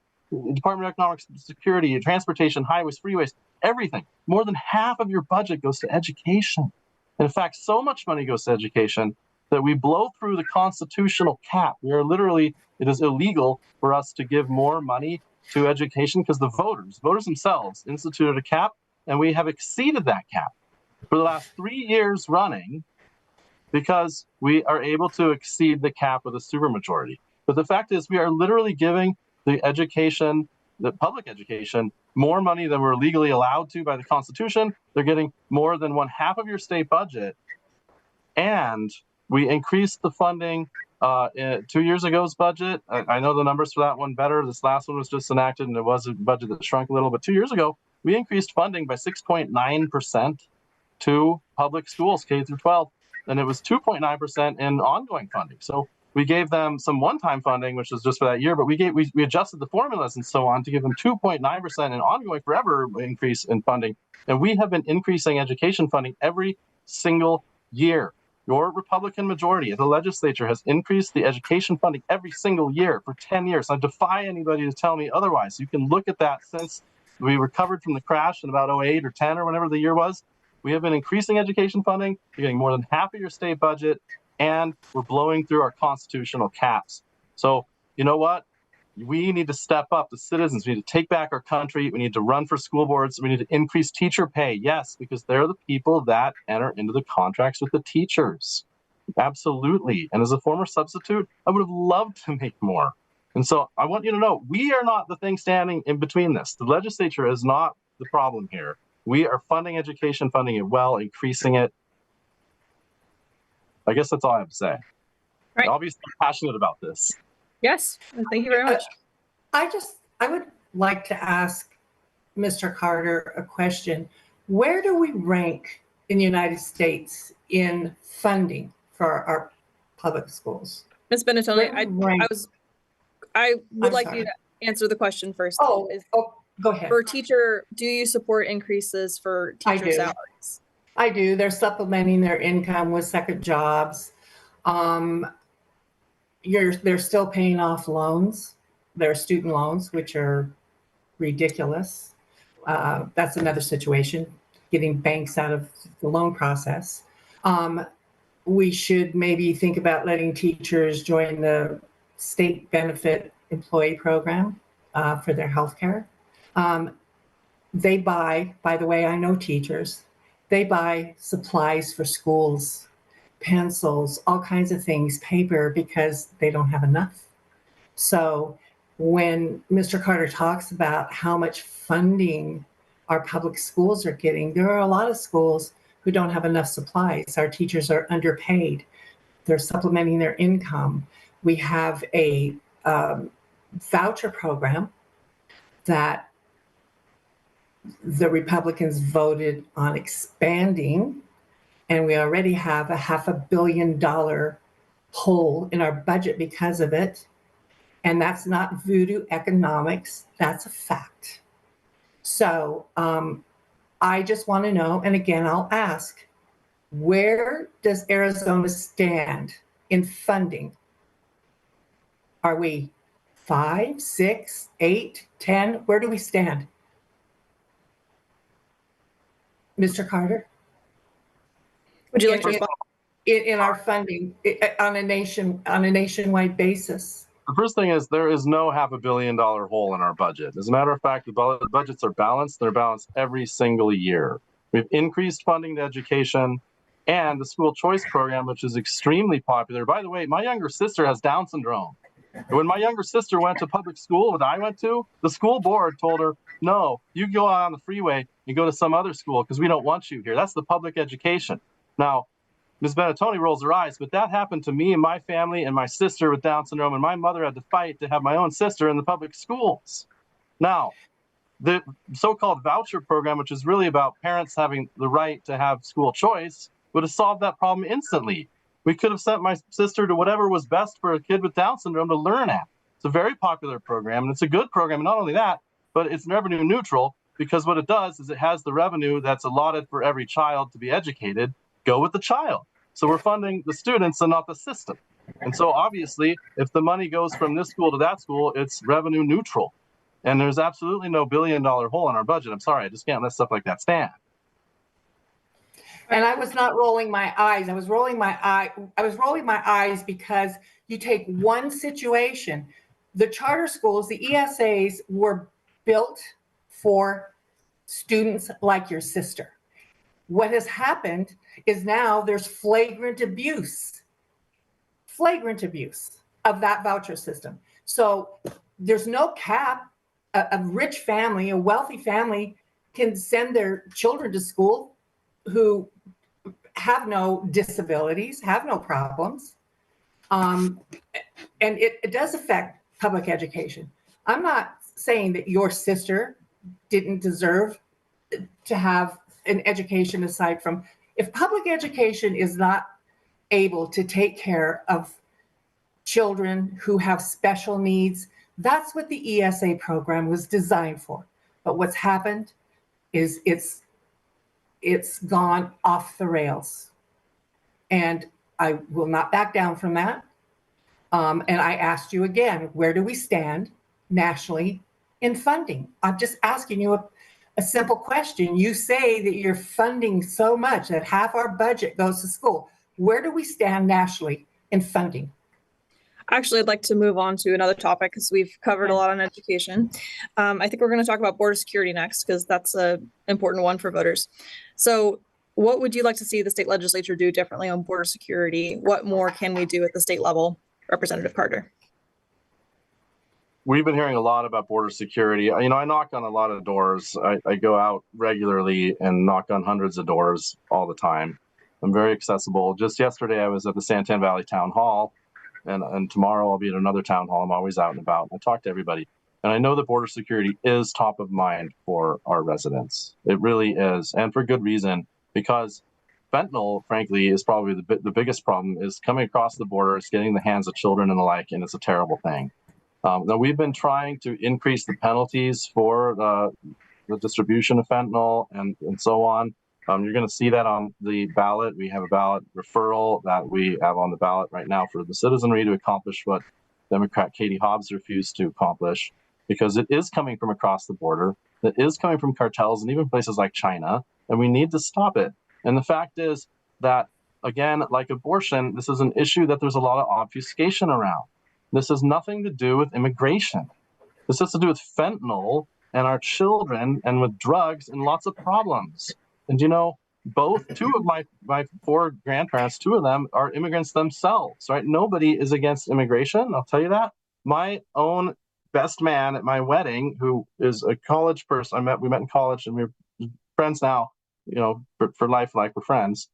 Department of Economic Security, transportation, highways, freeways, everything. More than half of your budget goes to education. And in fact, so much money goes to education that we blow through the constitutional cap. We are literally, it is illegal for us to give more money to education because the voters themselves instituted a cap, and we have exceeded that cap for the last 3 years running because we are able to exceed the cap with a supermajority. But the fact is, we are literally giving the education, the public education, more money than we're legally allowed to by the Constitution. They're getting more than one half of your state budget, and we increased the funding in 2 years ago's budget. I know the numbers for that one better. This last one was just enacted, and it was a budget that shrunk a little. But 2 years ago, we increased funding by 6.9% to public schools, K through 12, and it was 2.9% in ongoing funding. So we gave them some one-time funding, which was just for that year, but we adjusted the formulas and so on to give them 2.9% in ongoing forever increase in funding. And we have been increasing education funding every single year. Your Republican majority of the legislature has increased the education funding every single year for 10 years. I defy anybody to tell me otherwise. You can look at that since we recovered from the crash in about 08 or 10 or whenever the year was. We have been increasing education funding. You're getting more than half of your state budget, and we're blowing through our constitutional caps. So you know what? We need to step up. The citizens, we need to take back our country. We need to run for school boards. We need to increase teacher pay. Yes, because they're the people that enter into the contracts with the teachers. Absolutely. And as a former substitute, I would have loved to make more. And so I want you to know, we are not the thing standing in between this. The legislature is not the problem here. We are funding education, funding it well, increasing it. I guess that's all I have to say. Right. Obviously, I'm passionate about this. Yes, thank you very much. I would like to ask Mr. Carter a question. Where do we rank in the United States in funding for our public schools? Ms. Benetone, I would like sorry. you to answer the question first. Oh, go ahead. For teacher, do you support increases for I teacher do. salaries? I do. They're supplementing their income with second jobs. They're still paying off loans, their student loans, which are ridiculous. That's another situation, getting banks out of the loan process. We should maybe think about letting teachers join the state benefit employee program for their health care. They buy, by the way, I know teachers, they buy supplies for schools, pencils, all kinds of things, paper, because they don't have enough. So when Mr. Carter talks about how much funding our public schools are getting, there are a lot of schools who don't have enough supplies. Our teachers are underpaid. They're supplementing their income. We have a voucher program that the Republicans voted on expanding, and we already have a $500 million hole in our budget because of it. And that's not voodoo economics, that's a fact. So I just want to know, and again, I'll ask, where does Arizona stand in funding? Are we 5, 6, 8, 10? Where do we stand? Mr. Carter? Would you like to respond? In our funding on a nationwide basis? The first thing is there is no $500 million hole in our budget. As a matter of fact, the budgets are balanced. They're balanced every single year. We've increased funding to education and the school choice program, which is extremely popular. By the way, my younger sister has Down syndrome. When my younger sister went to public school that I went to, the school board told her, no, you go on the freeway and go to some other school because we don't want you here. That's the public education. Now, Ms. Benettoni rolls her eyes, but that happened to me and my family and my sister with Down syndrome, and my mother had to fight to have my own sister in the public schools. Now, the so-called voucher program, which is really about parents having the right to have school choice, would have solved that problem instantly. We could have sent my sister to whatever was best for a kid with Down syndrome to learn at. It's a very popular program, and it's a good program. And not only that, but it's revenue neutral, because what it does is it has the revenue that's allotted for every child to be educated go with the child. So we're funding the students and not the system. And so obviously, if the money goes from this school to that school, it's revenue neutral. And there's absolutely no billion-dollar hole in our budget. I'm sorry, I just can't let stuff like that stand. And I was not rolling my eyes. I was rolling my eyes because you take one situation. The charter schools, the ESAs, were built for students like your sister. What has happened is now there's flagrant abuse of that voucher system. So there's no cap. A rich family, a wealthy family can send their children to school who have no disabilities, have no problems. And it does affect public education. I'm not saying that your sister didn't deserve to have an education aside from, if public education is not able to take care of children who have special needs, that's what the ESA program was designed for. But what's happened is it's gone off the rails. And I will not back down from that. And I asked you again, where do we stand nationally in funding? I'm just asking you a simple question. You say that you're funding so much that half our budget goes to school. Where do we stand nationally in funding? Actually, I'd like to move on to another topic because we've covered a lot on education. I think we're going to talk about border security next because that's an important one for voters. So what would you like to see the state legislature do differently on border security? What more can we do at the state level, Representative Carter? We've been hearing a lot about border security. You know, I knock on a lot of doors. I go out regularly and knock on hundreds of doors all the time. I'm very accessible. Just yesterday, I was at the Santan Valley Town Hall. And tomorrow I'll be at another town hall. I'm always out and about. I talk to everybody. And I know that border security is top of mind for our residents. It really is. And for good reason, because fentanyl, frankly, is probably the biggest problem is coming across the border. It's getting in the hands of children and the like, and it's a terrible thing. Now, we've been trying to increase the penalties for the distribution of fentanyl and so on. You're going to see that on the ballot. We have a ballot referral that we have on the ballot right now for the citizenry to accomplish what Democrat Katie Hobbs refused to accomplish, because it is coming from across the border. It is coming from cartels and even places like China, and we need to stop it. And the fact is that, again, like abortion, this is an issue that there's a lot of obfuscation around. This has nothing to do with immigration. This has to do with fentanyl and our children and with drugs and lots of problems. And, you know, two of my four grandparents, two of them are immigrants themselves, right? Nobody is against immigration. I'll tell you that. My own best man at my wedding, who is a college person, we met in college and we're friends now, you know, for life, like we're friends.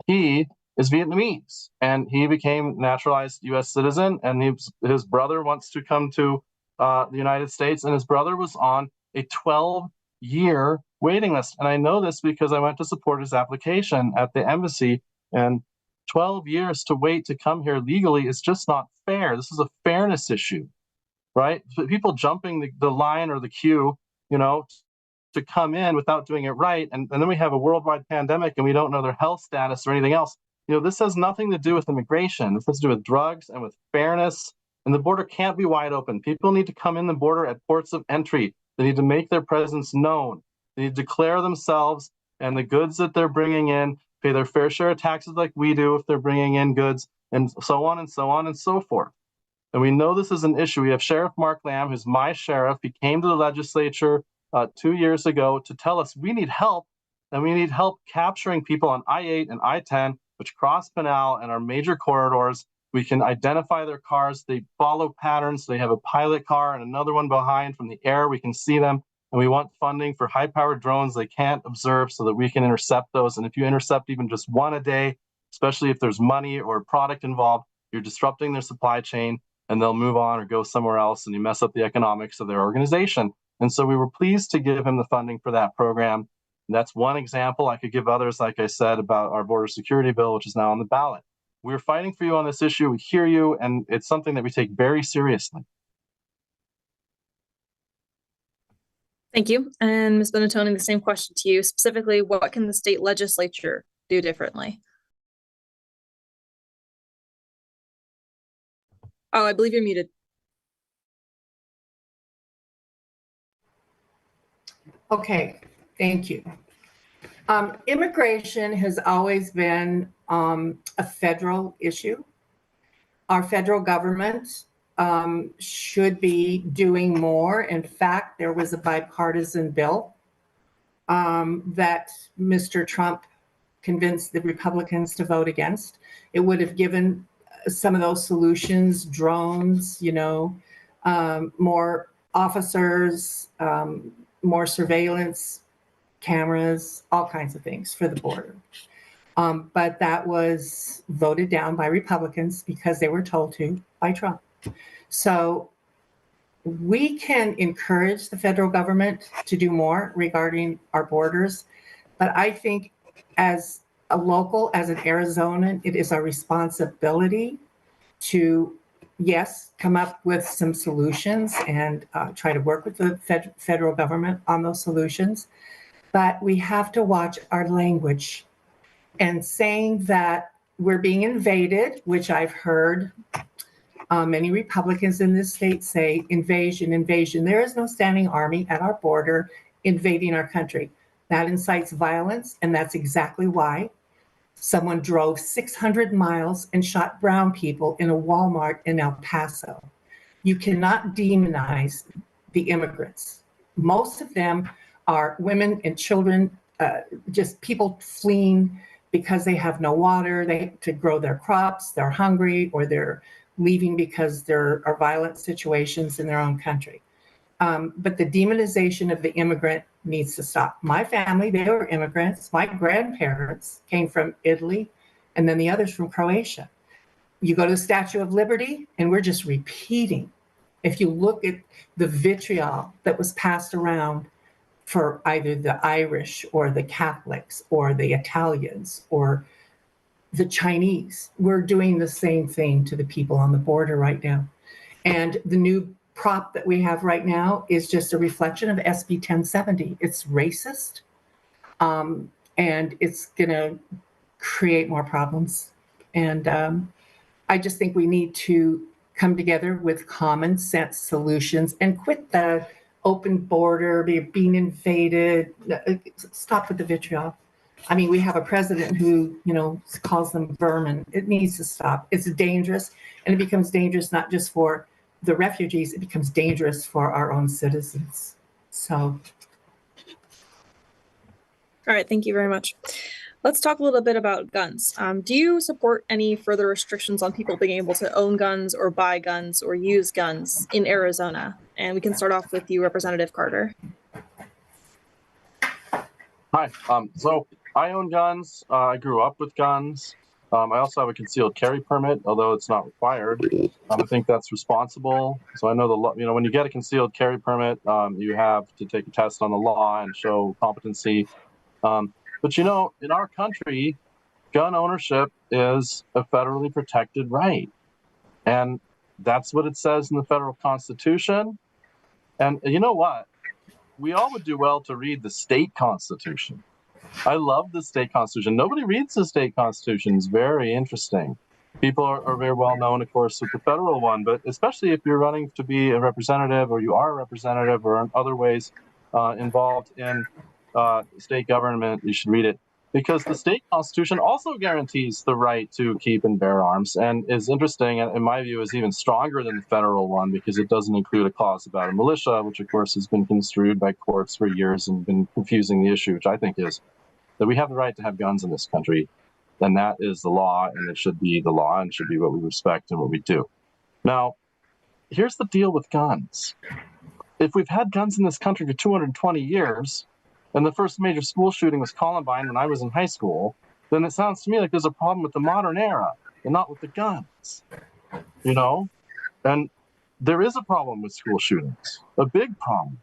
He is Vietnamese and he became naturalized U.S. citizen. And his brother wants to come to the United States, and his brother was on a 12-year waiting list. And I know this because I went to support his application at the embassy, and 12 years to wait to come here legally is just not fair. This is a fairness issue, right? People jumping the line or the queue, you know, to come in without doing it right. And then we have a worldwide pandemic and we don't know their health status or anything else. You know, this has nothing to do with immigration. This has to do with drugs and with fairness. And the border can't be wide open. People need to come in the border at ports of entry. They need to make their presence known. They need to declare themselves and the goods that they're bringing in, pay their fair share of taxes like we do if they're bringing in goods, and so on and so on and so forth. And we know this is an issue. We have Sheriff Mark Lamb, who's my sheriff. He came to the legislature 2 years ago to tell us we need help, and we need help capturing people on I-8 and I-10, which cross Pinal and our major corridors. We can identify their cars. They follow patterns. They have a pilot car and another one behind. From the air, we can see them. And we want funding for high-powered drones they can't observe so that we can intercept those. And if you intercept even just one a day, especially if there's money or product involved. You're disrupting their supply chain, and they'll move on or go somewhere else, and you mess up the economics of their organization. And so we were pleased to give him the funding for that program. And that's one example. I could give others, like I said, about our border security bill, which is now on the ballot. We're fighting for you on this issue. We hear you, and it's something that we take very seriously. Thank you. And Ms. Bonatoni, the same question to you. Specifically, what can the state legislature do differently? Oh, I believe you're muted. Okay, thank you. Immigration has always been a federal issue. Our federal government should be doing more. In fact, there was a bipartisan bill that Mr. Trump convinced the Republicans to vote against. It would have given some of those solutions, drones, more officers, more surveillance cameras, all kinds of things for the border. But that was voted down by Republicans because they were told to by Trump. So we can encourage the federal government to do more regarding our borders. But I think as a local, as an Arizonan, it is our responsibility to, yes, come up with some solutions and try to work with the federal government on those solutions. But we have to watch our language. And saying that we're being invaded, which I've heard many Republicans in this state say, invasion, invasion. There is no standing army at our border invading our country. That incites violence, and that's exactly why someone drove 600 miles and shot brown people in a Walmart in El Paso. You cannot demonize the immigrants. Most of them are women and children, just people fleeing because they have no water to grow their crops, they're hungry, or they're leaving because there are violent situations in their own country. But the demonization of the immigrant needs to stop. My family, they were immigrants. My grandparents came from Italy, and then the others from Croatia. You go to the Statue of Liberty, and we're just repeating. If you look at the vitriol that was passed around for either the Irish or the Catholics or the Italians or the Chinese, we're doing the same thing to the people on the border right now. And the new prop that we have right now is just a reflection of SB 1070. It's racist, and it's going to create more problems. And I just think we need to come together with common sense solutions and quit the open border, being invaded. Stop with the vitriol. I mean, we have a president who, calls them vermin. It needs to stop. It's dangerous, and it becomes dangerous not just for the refugees, it becomes dangerous for our own citizens. So. All right, thank you very much. Let's talk a little bit about guns. Do you support any further restrictions on people being able to own guns or buy guns or use guns in Arizona? And we can start off with you, Representative Carter. Hi. So I own guns. I grew up with guns. I also have a concealed carry permit, although it's not required. I think that's responsible. So I know when you get a concealed carry permit, you have to take a test on the law and show competency. But in our country, gun ownership is a federally protected right. And that's what it says in the federal Constitution. And you know what? We all would do well to read the state constitution. I love the state constitution. Nobody reads the state constitution. It's very interesting. People are very well known, of course, with the federal one, but especially if you're running to be a representative or you are a representative or in other ways involved in state government, you should read it. Because the state constitution also guarantees the right to keep and bear arms, and is interesting, and in my view is even stronger than the federal one because it doesn't include a clause about a militia, which of course has been construed by courts for years and been confusing the issue, which I think is that we have the right to have guns in this country, and that is the law, and it should be the law and should be what we respect and what we do. Now, here's the deal with guns. If we've had guns in this country for 220 years, and the first major school shooting was Columbine when I was in high school, then it sounds to me like there's a problem with the modern era and not with the guns, you know? And there is a problem with school shootings, a big problem.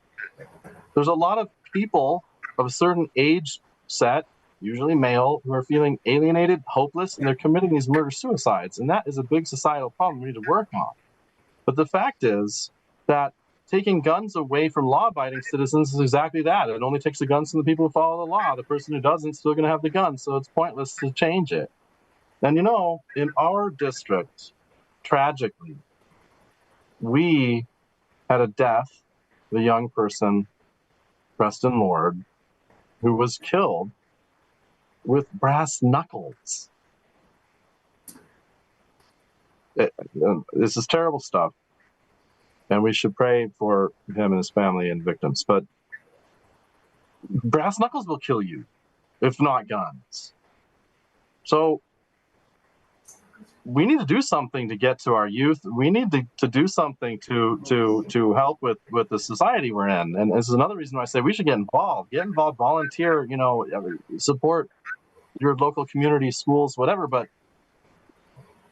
There's a lot of people of a certain age set, usually male, who are feeling alienated, hopeless, and they're committing these murder-suicides. And that is a big societal problem we need to work on. But the fact is that taking guns away from law-abiding citizens is exactly that. It only takes the guns from the people who follow the law. The person who doesn't is still going to have the gun, so it's pointless to change it. And you know, in our district, tragically, we had a death of a young person, Preston Lord, who was killed with brass knuckles. This is terrible stuff. And we should pray for him and his family and victims. But brass knuckles will kill you, if not guns. So we need to do something to get to our youth. We need to do something to help with the society we're in. And this is another reason why I say we should get involved, volunteer, you know, support your local community, schools, whatever. But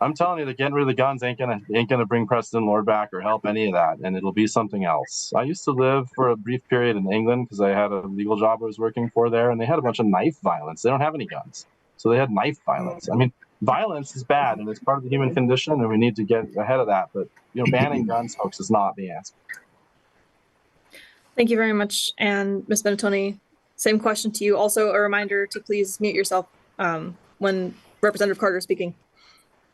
I'm telling you that getting rid of the guns ain't gonna bring Preston Lord back or help any of that, and it'll be something else. I used to live for a brief period in England because I had a legal job I was working for there, and they had a bunch of knife violence. They don't have any guns, so they had knife violence. I mean, violence is bad, and it's part of the human condition, and we need to get ahead of that. But you know, banning guns, folks, is not the answer. Thank you very much. And Ms. Benetoni, same question to you. Also, a reminder to please mute yourself when Representative Carter is speaking.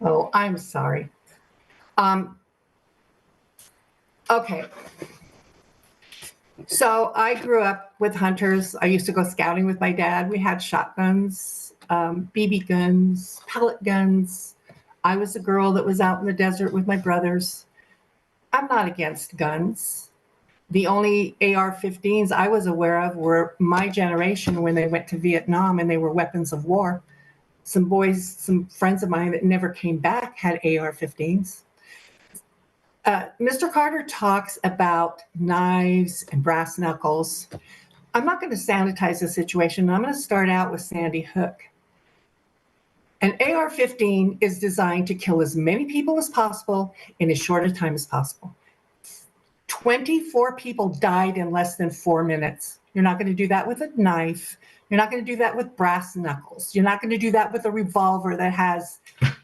Oh, I'm sorry. Okay. So I grew up with hunters. I used to go scouting with my dad. We had shotguns, BB guns, pellet guns. I was a girl that was out in the desert with my brothers. I'm not against guns. The only AR-15s I was aware of were my generation when they went to Vietnam, and they were weapons of war. Some boys, some friends of mine that never came back had AR-15s. Mr. Carter talks about knives and brass knuckles. I'm not going to sanitize the situation. I'm going to start out with Sandy Hook. An AR-15 is designed to kill as many people as possible in as short a time as possible. 24 people died in less than 4 minutes. You're not going to do that with a knife. You're not going to do that with brass knuckles. You're not going to do that with a revolver that has,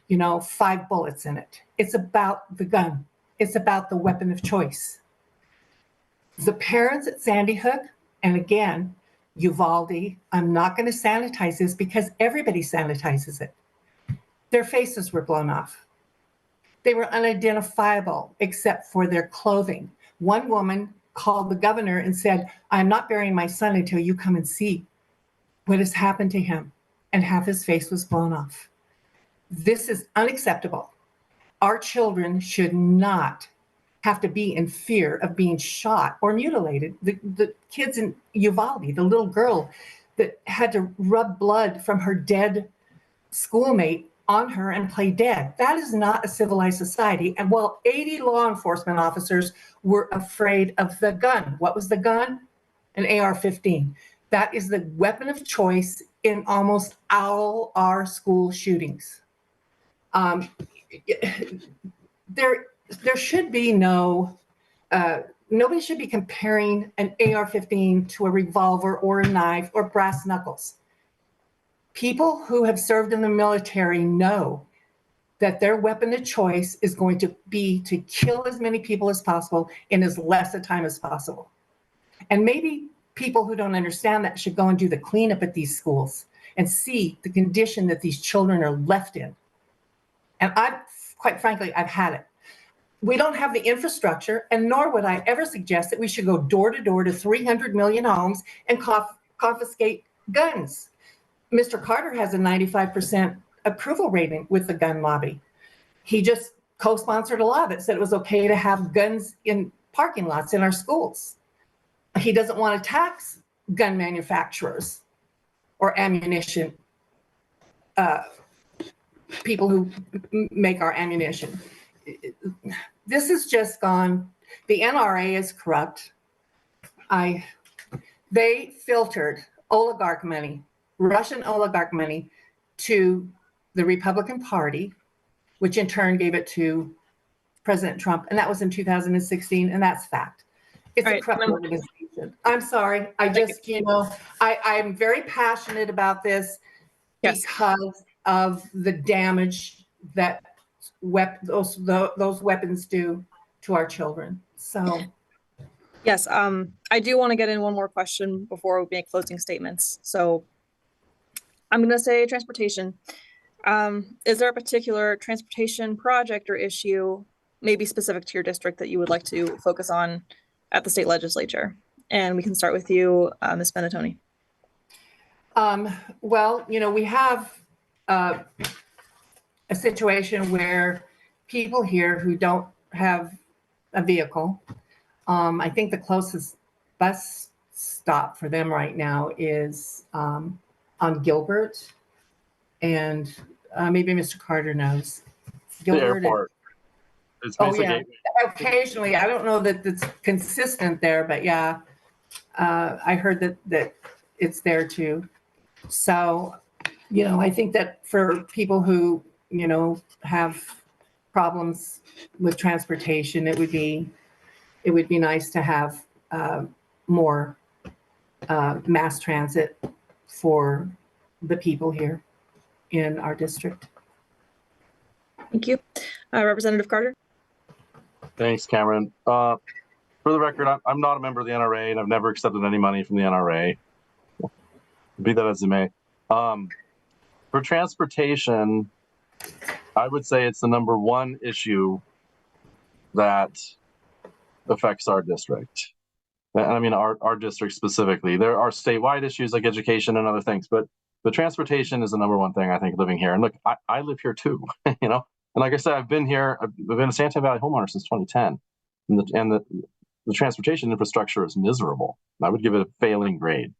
5 bullets in it. It's about the gun. It's about the weapon of choice. The parents at Sandy Hook, and again, Uvalde, I'm not going to sanitize this because everybody sanitizes it. Their faces were blown off. They were unidentifiable except for their clothing. One woman called the governor and said, "I'm not burying my son until you come and see what has happened to him," and half his face was blown off. This is unacceptable. Our children should not have to be in fear of being shot or mutilated. The kids in Uvalde, the little girl that had to rub blood from her dead schoolmate on her and play dead. That is not a civilized society. And while 80 law enforcement officers were afraid of the gun, what was the gun? An AR-15. That is the weapon of choice in almost all our school shootings. There should be nobody should be comparing an AR-15 to a revolver or a knife or brass knuckles. People who have served in the military know that their weapon of choice is going to be to kill as many people as possible in as less a time as possible. And maybe people who don't understand that should go and do the cleanup at these schools and see the condition that these children are left in. And quite frankly, I've had it. We don't have the infrastructure, and nor would I ever suggest that we should go door to door to 300 million homes and confiscate guns. Mr. Carter has a 95% approval rating with the gun lobby. He just co-sponsored a law that said it was okay to have guns in parking lots in our schools. He doesn't want to tax gun manufacturers or ammunition, people who make our ammunition. This has just gone, the NRA is corrupt. They filtered oligarch money, Russian oligarch money, to the Republican Party, which in turn gave it to President Trump, and that was in 2016, and that's fact. It's a corrupt organization. I'm sorry. I'm very passionate about this because of the damage that those weapons do to our children. So, yes, I do want to get in one more question before we make closing statements. So, I'm going to say transportation. Is there a particular transportation project or issue, maybe specific to your district, that you would like to focus on at the state legislature? And we can start with you, Ms. Benetoni. Well, we have a situation where people here who don't have a vehicle, I think the closest bus stop for them right now is on Gilbert, and maybe Mr. Carter knows. The airport. It's basically occasionally. I don't know that it's consistent there, but yeah, I heard that it's there too. So, I think that for people who, have problems with transportation, it would be nice to have more mass transit for the people here in our district. Thank you. Representative Carter. Thanks, Cameron. For the record, I'm not a member of the NRA, and I've never accepted any money from the NRA. Be that as it may. For transportation, I would say it's the number one issue that affects our district. And I mean, our district specifically. There are statewide issues like education and other things, but the transportation is the number one thing I think living here. And look, I live here too, And like I said, I've been a Santan Valley homeowner since 2010. And the transportation infrastructure is miserable. I would give it a failing grade.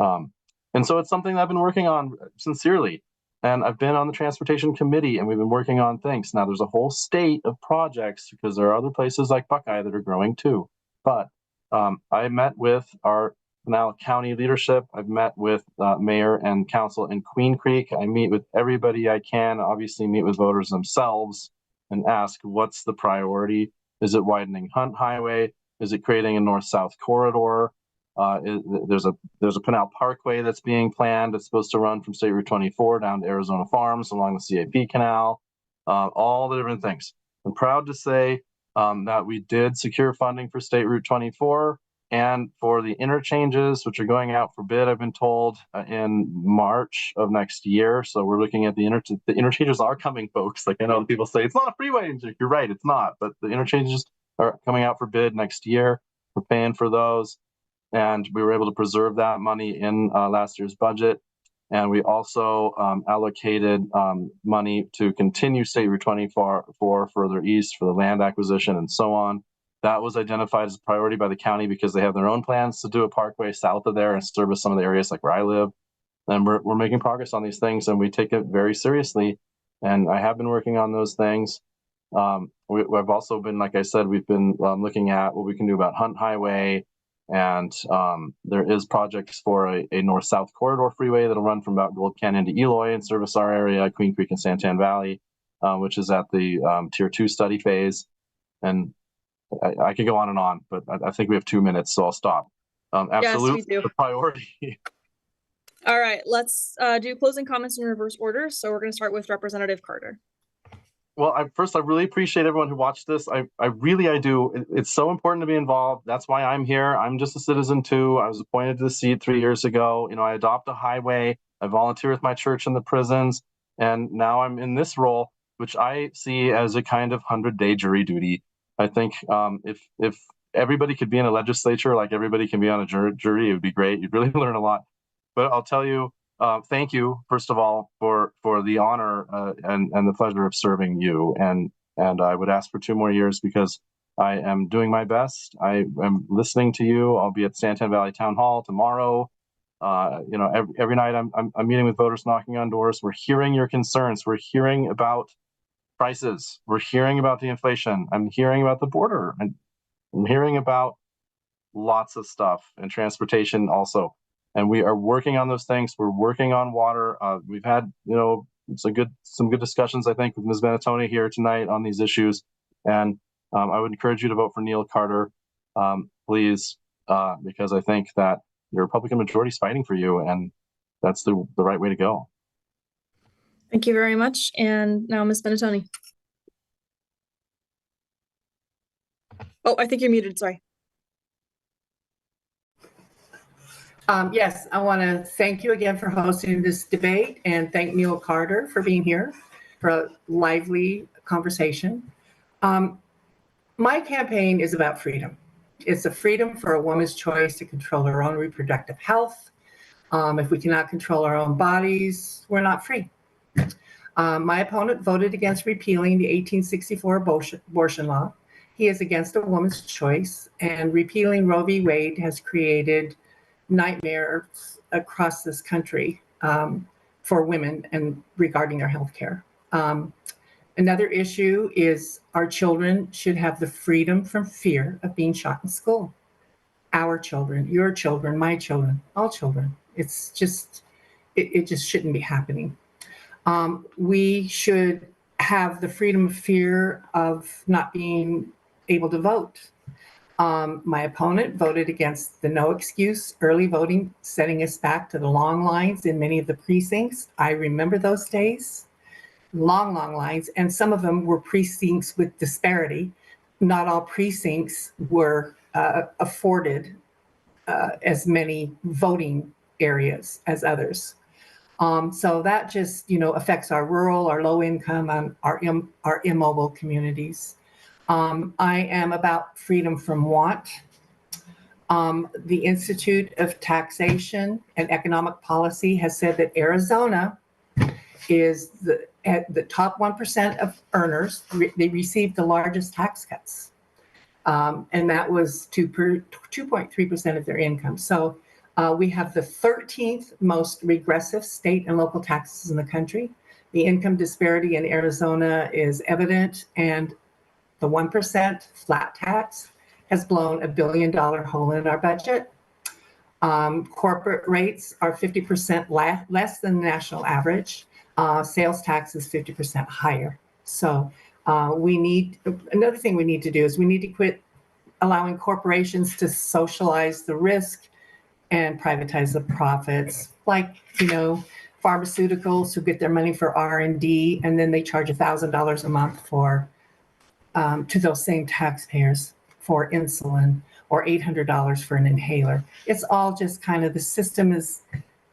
And so it's something that I've been working on sincerely. And I've been on the transportation committee, and we've been working on things. Now there's a whole state of projects because there are other places like Buckeye that are growing too. But I met with our now county leadership. I've met with mayor and council in Queen Creek. I meet with everybody I can, obviously meet with voters themselves and ask, what's the priority? Is it widening Hunt Highway? Is it creating a north-south corridor? There's a Pinal Parkway that's being planned. It's supposed to run from State Route 24 down to Arizona Farms along the CAP Canal, all the different things. I'm proud to say that we did secure funding for State Route 24 and for the interchanges, which are going out for bid, I've been told, in March of next year. So we're looking at the interchanges are coming, folks. Like I know people say, it's not a freeway. You're right, it's not. But the interchanges are coming out for bid next year. We're paying for those. And we were able to preserve that money in last year's budget. And we also allocated money to continue State Route 24 further east for the land acquisition and so on. That was identified as a priority by the county because they have their own plans to do a parkway south of there and service some of the areas like where I live. And we're making progress on these things, and we take it very seriously. And I have been working on those things. We've also been, like I said, we've been looking at what we can do about Hunt Highway. And there is projects for a north-south corridor freeway that'll run from about Gold Canyon to Eloy and service our area, Queen Creek and Santan Valley, which is at the Tier 2 study phase. And I could go on, but I think we have 2 minutes, so I'll stop. Absolutely, yes, we do. The priority. All right, let's do closing comments in reverse order. So we're going to start with Representative Carter. Well, I really appreciate everyone who watched this. I do. It's so important to be involved. That's why I'm here. I'm just a citizen too. I was appointed to the seat 3 years ago. I adopt a highway. I volunteer with my church in the prisons. And now I'm in this role, which I see as a kind of 100-day jury duty. I think if everybody could be in a legislature like everybody can be on a jury, it would be great. You'd really learn a lot. But I'll tell you, thank you, first of all, for the honor and the pleasure of serving you. And I would ask for 2 more years because I am doing my best. I am listening to you. I'll be at Santan Valley Town Hall tomorrow. Every night I'm meeting with voters, knocking on doors. We're hearing your concerns. We're hearing about prices. We're hearing about the inflation. I'm hearing about the border. I'm hearing about lots of stuff and transportation also. And we are working on those things. We're working on water. We've had, some good discussions, I think, with Ms. Benetoni here tonight on these issues. And I would encourage you to vote for Neil Carter, please, because I think that your Republican majority is fighting for you, and that's the right way to go. Thank you very much. And now Ms. Benetoni. Oh, I think you're muted. Sorry. Yes, I want to thank you again for hosting this debate and thank Neil Carter for being here for a lively conversation. My campaign is about freedom. It's a freedom for a woman's choice to control her own reproductive health. If we cannot control our own bodies, we're not free. My opponent voted against repealing the 1864 abortion law. He is against a woman's choice, and repealing Roe v. Wade has created nightmares across this country for women and regarding their health care. Another issue is our children should have the freedom from fear of being shot in school. Our children, your children, my children, all children. It's just, it just shouldn't be happening. We should have the freedom of fear of not being able to vote. My opponent voted against the no excuse early voting, setting us back to the long lines in many of the precincts. I remember those days, long lines, and some of them were precincts with disparity. Not all precincts were afforded as many voting areas as others. So that just, affects our rural, our low income, and our immobile communities. I am about freedom from want. The Institute of Taxation and Economic Policy has said that Arizona is at the top 1% of earners. They received the largest tax cuts. And that was 2.3% of their income. So we have the 13th most regressive state and local taxes in the country. The income disparity in Arizona is evident, and the 1% flat tax has blown $1 billion hole in our budget. Corporate rates are 50% less than the national average. Sales tax is 50% higher. So another thing we need to do is we need to quit allowing corporations to socialize the risk and privatize the profits, like, pharmaceuticals who get their money for R&D, and then they charge $1,000 a month to those same taxpayers for insulin, or $800 for an inhaler. It's all just kind of, the system is,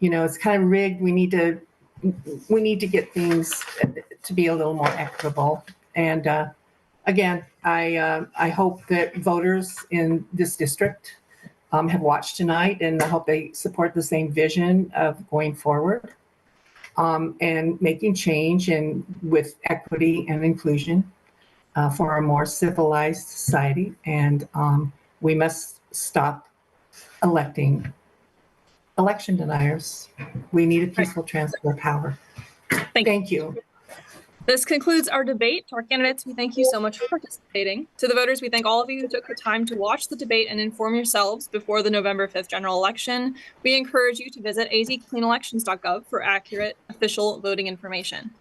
it's kind of rigged. We need to get things to be a little more equitable. And again, I hope that voters in this district have watched tonight, and I hope they support the same vision of going forward and making change and with equity and inclusion for a more civilized society. And we must stop electing election deniers. We need a peaceful transfer of power. Thank you. This concludes our debate. To our candidates, we thank you so much for participating. To the voters, we thank all of you who took the time to watch the debate and inform yourselves before the November 5th general election. We encourage you to visit azcleanelections.gov for accurate official voting information.